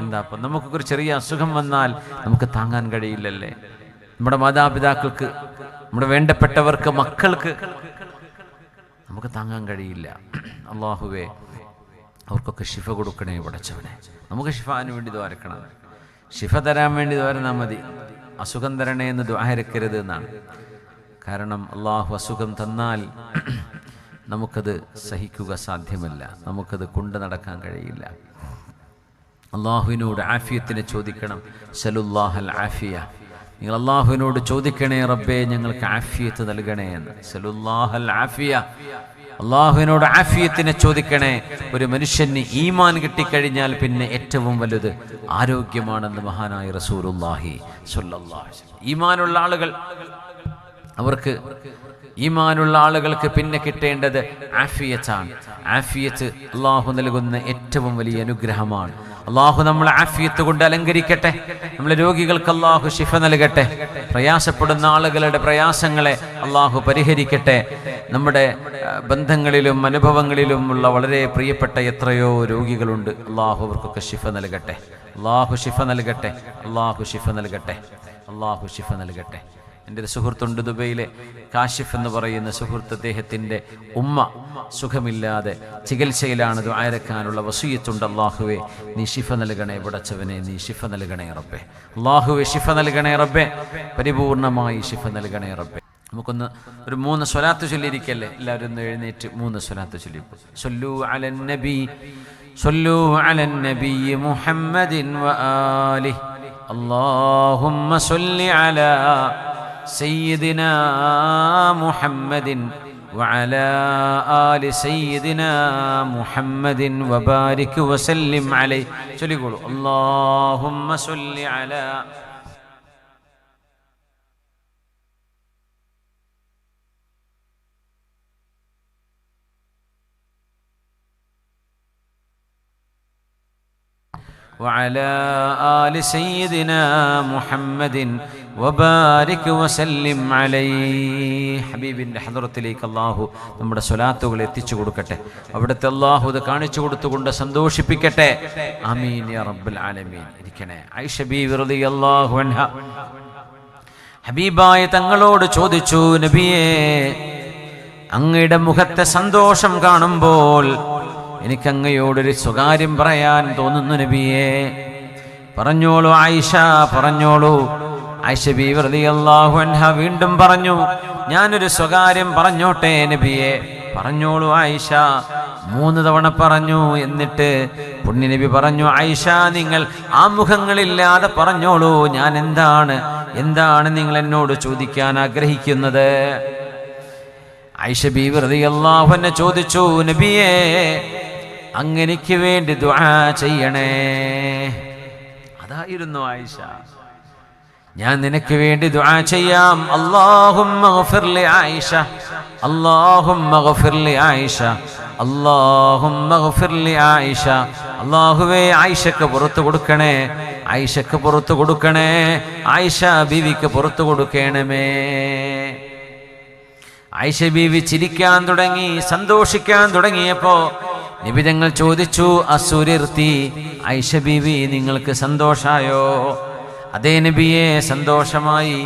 എന്താ അപ്പം നമുക്കൊരു ചെറിയ അസുഖം വന്നാൽ നമുക്ക് താങ്ങാൻ കഴിയില്ലല്ലേ? നമ്മുടെ മാതാപിതാക്കൾക്ക്, നമ്മുടെ വേണ്ടപ്പെട്ടവർക്ക്, മക്കൾക്ക് നമുക്ക് താങ്ങാൻ കഴിയില്ല. അള്ളാഹുവേ, അവർക്കൊക്കെ ശിഫ കൊടുക്കണേ പടച്ചവനെ. നമുക്ക് ശിഫാന് വേണ്ടി ദ്വാരക്കണം, ശിഫ തരാൻ വേണ്ടി ദ്വാരനാ മതി. അസുഖം തരണേ എന്ന് ദ്വാരക്കരുത് എന്നാണ്. കാരണം അള്ളാഹു അസുഖം തന്നാൽ നമുക്കത് സഹിക്കുക സാധ്യമല്ല, നമുക്കത് കൊണ്ടു നടക്കാൻ കഴിയില്ല. അള്ളാഹുവിനോട് ആഫിയത്തിനെ ചോദിക്കണം. സലുല്ലാഹൽ ആഫിയ, നിങ്ങൾ അള്ളാഹുവിനോട് ചോദിക്കണേ, റബ്ബേ ഞങ്ങൾക്ക് ആഫിയത്ത് നൽകണേ എന്ന്. സലുല്ലാഹൽ ആഫിയ, അള്ളാഹുവിനോട് ആഫിയത്തിനെ ചോദിക്കണേ. ഒരു മനുഷ്യന് ഈമാൻ കിട്ടിക്കഴിഞ്ഞാൽ പിന്നെ ഏറ്റവും വലുത് ആരോഗ്യമാണെന്ന് മഹാനായ റസൂലുള്ളാഹി സ്വല്ലല്ലാഹു അലൈഹി വസല്ലം. ഈമാനുള്ള ആളുകൾക്ക് പിന്നെ കിട്ടേണ്ടത് ആഫിയത്താണ്. ആഫിയത്ത് അള്ളാഹു നൽകുന്ന ഏറ്റവും വലിയ അനുഗ്രഹമാണ്. അള്ളാഹു നമ്മളെ ആഫിയത്ത് കൊണ്ട് അലങ്കരിക്കട്ടെ. നമ്മളെ രോഗികൾക്ക് അള്ളാഹു ശിഫ നൽകട്ടെ. പ്രയാസപ്പെടുന്ന ആളുകളുടെ പ്രയാസങ്ങളെ അള്ളാഹു പരിഹരിക്കട്ടെ. നമ്മുടെ ബന്ധങ്ങളിലും അനുഭവങ്ങളിലും ഉള്ള വളരെ പ്രിയപ്പെട്ട എത്രയോ രോഗികളുണ്ട്. അള്ളാഹു അവർക്കൊക്കെ ശിഫ നൽകട്ടെ. അള്ളാഹു ശിഫ നൽകട്ടെ. അള്ളാഹു ശിഫ നൽകട്ടെ. അള്ളാഹു ശിഫ നൽകട്ടെ. എൻ്റെ ഒരു സുഹൃത്തുണ്ട് ദുബൈയിലെ, കാശിഫ് എന്ന് പറയുന്ന സുഹൃത്ത്. അദ്ദേഹത്തിൻ്റെ ഉമ്മ സുഖമില്ലാതെ ചികിത്സയിലാണ്. ദുആരക്കാനുള്ള വസിയത്തുണ്ട്. അള്ളാഹുവേ നീ ശിഫ നൽകണേ പടച്ചവനെ, നീ ശിഫ നൽകണേ റബ്ബേ. അള്ളാഹുവേ ശിഫ നൽകണേ റബ്ബേ, പരിപൂർണമായി ശിഫ നൽകണേ റബ്ബേ. നമുക്കൊന്ന് ഒരു 3 സ്വലാത്ത് ചൊല്ലിയിരിക്കല്ലേ? എല്ലാവരും ഒന്ന് എഴുന്നേറ്റ് 3 സ്വലാത്ത് ചൊല്ലി. സല്ലു അലൻ നബി, സല്ലു അലൻ നബി മുഹമ്മദിൻ വആലിഹി. അല്ലാഹുമ്മ സല്ലി അലാ സയ്യിദിനാ മുഹമ്മദിൻ വഅലാ ആലി സയ്യിദിനാ മുഹമ്മദിൻ വബാരിക് വസല്ലിം അലൈഹി. ചൊല്ലിക്കോളൂ. അല്ലാഹുമ്മ സല്ലി അലാ وعلى آل سيدنا محمد وبارك وسلم عليه. ഹബീബിൻ്റെ ഹദറത്തിലേക്ക് അള്ളാഹു നമ്മുടെ സ്വലാത്തുകൾ എത്തിച്ചു കൊടുക്കട്ടെ. അവിടുത്തെ അള്ളാഹു ഇത് കാണിച്ചു കൊടുത്തുകൊണ്ട് സന്തോഷിപ്പിക്കട്ടെ. ആമീൻ യാ റബ്ബൽ ആലമീൻ. ഇരിക്കണേ. ആയിഷ ബീവി റളിയല്ലാഹു അൻഹ ഹബീബായ തങ്ങളോട് ചോദിച്ചു, നബിയേ, അങ്ങയുടെ മുഖത്തെ സന്തോഷം കാണുമ്പോൾ എനിക്ക് അങ്ങയോടൊരു സ്വകാര്യം പറയാൻ തോന്നുന്നു നബിയേ. പറഞ്ഞോളൂ ആയിഷ, പറഞ്ഞോളൂ. ആയിഷ ബീവി റളിയല്ലാഹു അൻഹ വീണ്ടും പറഞ്ഞു, ഞാനൊരു സ്വകാര്യം പറഞ്ഞോട്ടെ നബിയേ. പറഞ്ഞോളൂ ആയിഷ. 3 തവണ പറഞ്ഞു. എന്നിട്ട് പുണ്യ നബി പറഞ്ഞു, ആയിഷ, നിങ്ങൾ ആമുഖങ്ങളില്ലാതെ പറഞ്ഞോളൂ. ഞാൻ എന്താണ് നിങ്ങൾ എന്നോട് ചോദിക്കാൻ ആഗ്രഹിക്കുന്നത്? ആയിഷ ബീവി റളിയല്ലാഹു അൻഹ ചോദിച്ചു, നബിയേ, അങ്ങനെക്ക് വേണ്ടി ദുആ ചെയ്യണേ. അതായിരുന്നു ആയിഷ. ഞാൻ നിനക്ക് വേണ്ടി ദുആ ചെയ്യാം. അല്ലാഹുമ്മ ഗഫിർ ലി ആയിഷ, അല്ലാഹുമ്മ ഗഫിർ ലി ആയിഷ, അല്ലാഹുമ്മ ഗഫിർ ലി ആയിഷ. അല്ലാഹുവേ, ആയിഷക്ക് പുറത്തു കൊടുക്കണേ, ആയിഷക്ക് പുറത്തു കൊടുക്കണേ, ആയിഷ ബീവിക്ക് പുറത്തു കൊടുക്കണമേ. ആയിഷ ബീവി ചിരിക്കാൻ തുടങ്ങി, സന്തോഷിക്കാൻ തുടങ്ങിയപ്പോ നബി തങ്ങൾ ചോദിച്ചു, അസുരിർത്തി, ആയിഷ ബീവി നിങ്ങൾക്ക് സന്തോഷായോ? അതേ നബിയെ, സന്തോഷമായി.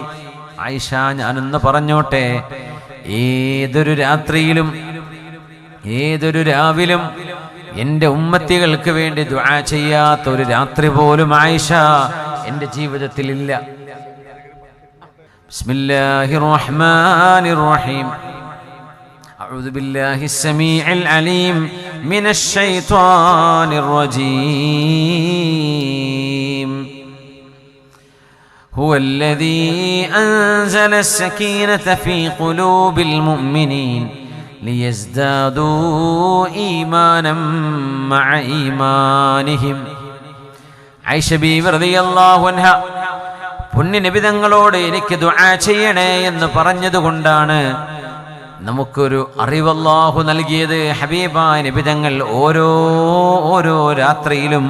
ആയിഷ, ഞാനൊന്ന് പറഞ്ഞോട്ടെ, ഏതൊരു രാത്രിയിലും ഏതൊരു രാവിലും എൻ്റെ ഉമ്മത്തികൾക്ക് വേണ്ടി ദുആ ചെയ്യാത്ത ഒരു രാത്രി പോലും ആയിഷ എൻ്റെ ജീവിതത്തിൽ ഇല്ല. ബിസ്മില്ലാഹിർ റഹ്മാനിർ റഹീം. أعوذ بالله السميع العليم من الشيطان الرجيم. هو الذي أنزل السكينة في قلوب المؤمنين ليزدادوا إيمانا مع إيمانهم. ആയിഷ ബീവി റളിയല്ലാഹു അൻഹ പുണ്യ നബി തങ്ങളോട് എനിക്ക് ദുആ ചെയ്യണേ എന്ന് പറഞ്ഞതുകൊണ്ടാണ് നമുക്കൊരു അറിവല്ലാഹു നൽകിയത്. ഹബീബായ നബി തങ്ങൾ ഓരോ രാത്രിയിലും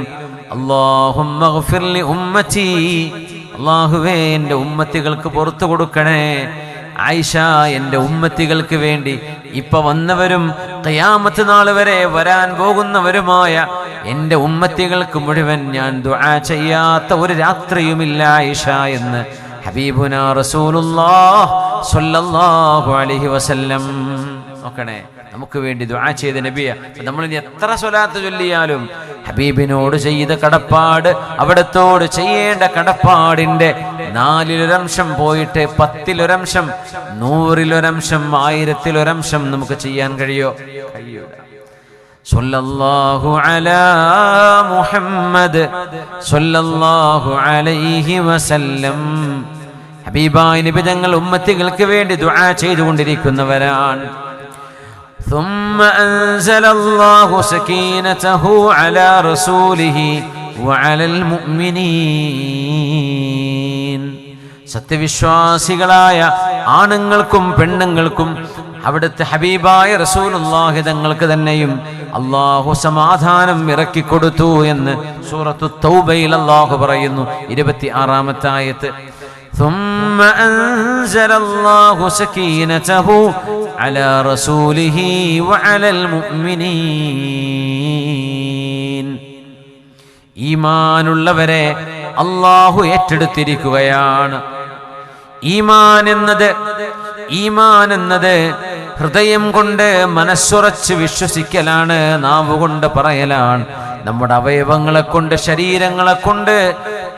അല്ലാഹുമ്മ ഗഫിർ ലി ഉമ്മത്തി, അല്ലാഹുവേ എൻ്റെ ഉമ്മത്തികൾക്ക് പുറത്തു കൊടുക്കണേ. ആയിഷ, എൻ്റെ ഉമ്മത്തികൾക്ക് വേണ്ടി ഇപ്പൊ വന്നവരും ഖിയാമത്ത് നാൾ വരെ വരാൻ പോകുന്നവരുമായ എൻ്റെ ഉമ്മത്തികൾക്ക് മുഴുവൻ ഞാൻ ദുആ ചെയ്യാത്ത ഒരു രാത്രിയുമില്ല ഇശ എന്ന് ഹബീബുനാ റസൂലുള്ളാഹ് സ്വല്ലല്ലാഹു അലൈഹി വസല്ലം. നോക്കണേ, നമുക്ക് വേണ്ടി ദുആ ചെയ്ത നബിയെ നമ്മൾ ഇനി എത്ര സ്വലാത്ത് ചൊല്ലിയാലും ഹബീബിനോട് ചെയ്ത കടപ്പാട്, അവിടത്തോട് ചെയ്യേണ്ട കടപ്പാടിന്റെ 4-1 പോയിട്ട് 10-1, 100-1, 1000-1 നമുക്ക് ചെയ്യാൻ കഴിയൂല. സല്ലല്ലാഹു അലാ മുഹമ്മദ് സല്ലല്ലാഹു അലൈഹി വസല്ലം. ഹബീബായ നബി തങ്ങൾ ഉമ്മത്തികൾക്ക് വേണ്ടി ദുആ ചെയ്തുകൊണ്ടിരിക്കുന്നവരാണ്. ثم أنزل الله سكينته على رسوله وعلى المؤمنين. സത്യവിശ്വാസികളായ ആണുങ്ങൾക്കും പെണ്ണുങ്ങൾക്കും അവിടുത്തെ ഹബീബായ റസൂലുള്ളാഹി തങ്ങൾക്ക് തന്നെയും അല്ലാഹു സമാധാനം ഇറക്കി കൊടുത്തു എന്ന് സൂറത്തു തൗബയിൽ അല്ലാഹു പറയുന്നു, 26-ാമത്തെ ആയത്ത്. ثم أنزل الله سكينته على رسوله وعلى المؤمنين. ഈമാനുള്ളവരെ അല്ലാഹു ഏറ്റെടുത്തിരിക്കുകയാണ്. ഈമാൻ എന്നത് ഹൃദയം കൊണ്ട് മനസ്സുറച്ച് വിശ്വസിക്കലാണ്, നാവുകൊണ്ട് പറയലാണ്, നമ്മുടെ അവയവങ്ങളെ കൊണ്ട്, ശരീരങ്ങളെ കൊണ്ട്,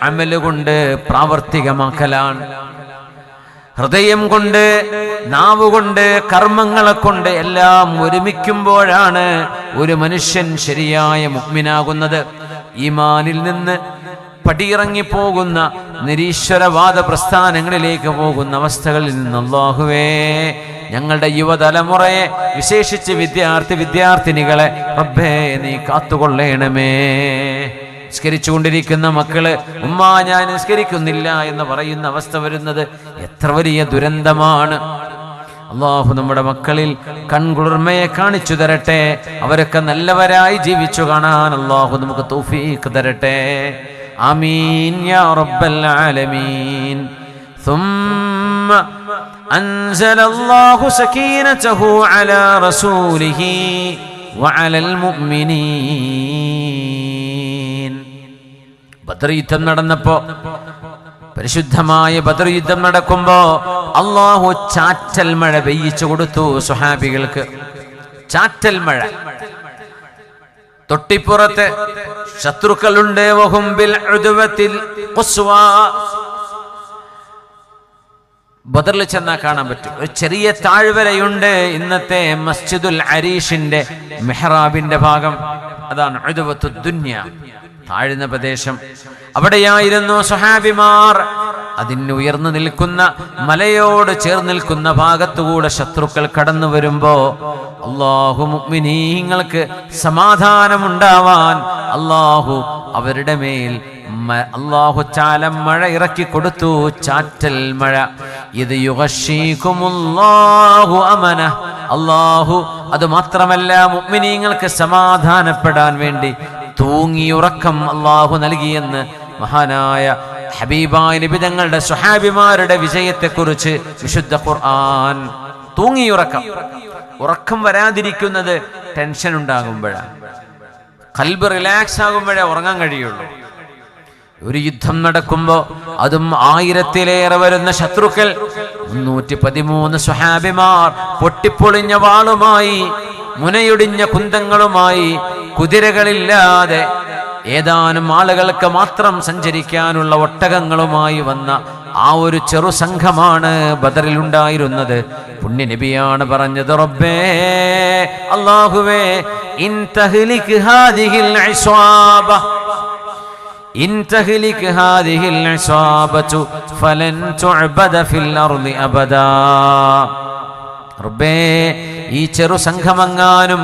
അമലുകൊണ്ട് പ്രാവർത്തികമാക്കലാണ്. ഹൃദയം കൊണ്ട്, നാവുകൊണ്ട്, കർമ്മങ്ങളെ കൊണ്ട് എല്ലാം ഒരുമിക്കുമ്പോഴാണ് ഒരു മനുഷ്യൻ ശരിയായ മുഅ്മിനാകുന്നത്. ഈമാനിൽ നിന്ന് പടിയിറങ്ങിപ്പോകുന്ന നിരീശ്വരവാദ പ്രസ്ഥാനങ്ങളിലേക്ക് പോകുന്ന അവസ്ഥകളിൽ നിന്ന് അല്ലാഹുവേ ഞങ്ങളുടെ യുവതലമുറയെ, വിശേഷിച്ച് വിദ്യാർത്ഥിനികളെ റബ്ബേ നീ കാത്തുകൊള്ളണമേ. നിസ്കരിച്ചുകൊണ്ടിരിക്കുന്ന മക്കള് ഉമ്മ ഞാൻ നിസ്കരിക്കുന്നില്ല എന്ന് പറയുന്ന അവസ്ഥ വരുന്നത് എത്ര വലിയ ദുരന്തമാണ്. അല്ലാഹു നമ്മുടെ മക്കളിൽ കൺകുളിർമയെ കാണിച്ചു തരട്ടെ. അവരൊക്കെ നല്ലവരായി ജീവിച്ചു കാണാൻ അല്ലാഹു നമുക്ക് തൗഫീഖ് തരട്ടെ. ആമീൻ യാ റബ്ബൽ ആലമീൻ. ثم أنزل الله سكينته على رسوله وعلى المؤمنين. ബദർ യുദ്ധം നടന്നപ്പോ, പരിശുദ്ധമായ ബദർ യുദ്ധം നടക്കുമ്പോ അല്ലാഹു ചാറ്റൽ മഴ പെയ്യിച്ചു കൊടുത്തു സ്വഹാബികൾക്ക്. ചാറ്റൽ മഴ. തൊട്ടിപ്പുറത്ത് ശത്രുക്കളുണ്ട്. വഹും ബിൽ ഉദ്വത്തിൽ ഖുസ്വാ. ബദറിൽ ചെന്നാൽ കാണാൻ പറ്റും, ഒരു ചെറിയ താഴ്വരയുണ്ട്. ഇന്നത്തെ മസ്ജിദുൽ അരീഷിന്റെ മെഹ്റാബിന്റെ ഭാഗം, അതാണ് ഉദ്വത്തു ദുനിയ, താഴ്ന്ന പ്രദേശം. അവിടെയായിരുന്നു സ്വഹാബിമാർ. അതിന് ഉയർന്നു നിൽക്കുന്ന, മലയോട് ചേർന്ന് നിൽക്കുന്ന ഭാഗത്തുകൂടെ ശത്രുക്കൾ കടന്നു വരുമ്പോ അല്ലാഹു മുഅ്മിനീങ്ങൾക്ക് സമാധാനമുണ്ടാവാൻ അല്ലാഹു അവരുടെ മേൽ അല്ലാഹു ചാലം മഴ ഇറക്കി കൊടുത്തു, ചാറ്റൽ മഴ. ഇത് യുഗശീകുമുല്ലാഹു അമന. അല്ലാഹു അത് മാത്രമല്ല, മുഅ്മിനീങ്ങൾക്ക് സമാധാനപ്പെടാൻ വേണ്ടി തൂങ്ങിയുറക്കം അല്ലാഹു നൽകിയെന്ന് മഹാനായ ഹബീബായ നബി തങ്ങളുടെ സ്വഹാബിമാരുടെ വിജയത്തെക്കുറിച്ച് വിശുദ്ധ ഖുർആൻ. തൂങ്ങിയുറക്കം. ഉറക്കം വരാതിരിക്കുന്നത് ടെൻഷൻ ഉണ്ടാകുമ്പോഴാണ്, ഖൽബ് റിലാക്സ് ആകുമ്പോഴേ ഉറങ്ങാൻ കഴിയുള്ളൂ. ഒരു യുദ്ധം നടക്കുമ്പോ അതും 1000-ലേറെ വരുന്ന ശത്രുക്കൾ, 313 സ്വഹാബിമാർ പൊട്ടിപ്പൊളിഞ്ഞ വാളുമായി, മുനയൊടിഞ്ഞ കുന്തങ്ങളുമായി, കുതിരകളില്ലാതെ ഏതാനും ആളുകൾക്ക് മാത്രം സഞ്ചരിക്കാനുള്ള ഒട്ടകങ്ങളുമായി വന്ന ആ ഒരു ചെറു സംഘമാണ് ബദറിൽ ഉണ്ടായിരുന്നത്. പുണ്യ നബിയാണ് പറഞ്ഞത്, റബ്ബേ അല്ലാഹുവേ ഇൻ തഹ്ലിക് ഹാദിഹിൽ ഇസ്വാബ ഇൻ തഹ്ലിക് ഹാദിഹിൽ ഇസ്വാബതു ഫലൻ തുഅബദ ഫിൽ അർളി അബദാ. റബ്ബേ ഈ ചെറു സംഘമെങ്ങാനും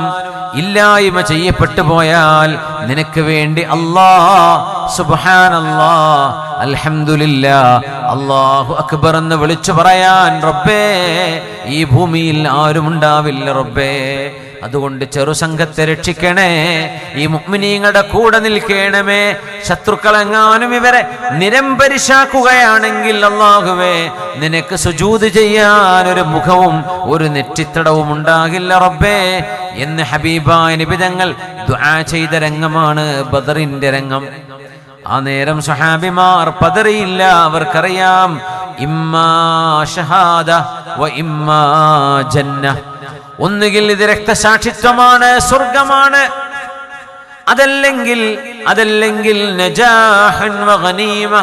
ഇല്ലായ്മ ചെയ്യപ്പെട്ടു പോയാൽ നിനക്ക് വേണ്ടി അല്ലാഹ് സുബ്ഹാനല്ലാഹ് അൽഹംദുലില്ലാഹ് അല്ലാഹു അക്ബർ എന്ന് വിളിച്ചു പറയാൻ റബ്ബേ ഈ ഭൂമിയിൽ ആരും ഉണ്ടാവില്ല റബ്ബേ. അതുകൊണ്ട് ചെറുസംഘത്തെ രക്ഷിക്കണേ, ഈ മുഅ്മിനീങ്ങളുടെ കൂടെ നിൽക്കണമേ. ശത്രുക്കളെങ്ങാനും ഇവരെ നിരംപരിശാക്കുകയാണെങ്കിൽ അല്ലാഹുവേ നിനക്ക് സുജൂദ് ചെയ്യാൻ ഒരു മുഖവും ഒരു നെറ്റിത്തടവും ഉണ്ടാകില്ല റബ്ബേ. എന്ന് ഹബീബായ നബി തങ്ങൾ ദുആ ചെയ്ത രംഗമാണ് ബദറിന്റെ രംഗം. ആ നേരം സ്വഹാബിമാർ പതറിയില്ല. അവർക്കറിയാം ഇമ്മാ ഷഹാദ വ ഇമ്മാ ജന്ന, ഒന്നുകിൽ ഇത് രക്തസാക്ഷിത്വമാണ്, സ്വർഗമാണ്, അതല്ലെങ്കിൽ നജാഹൻ വ ഗനീമ,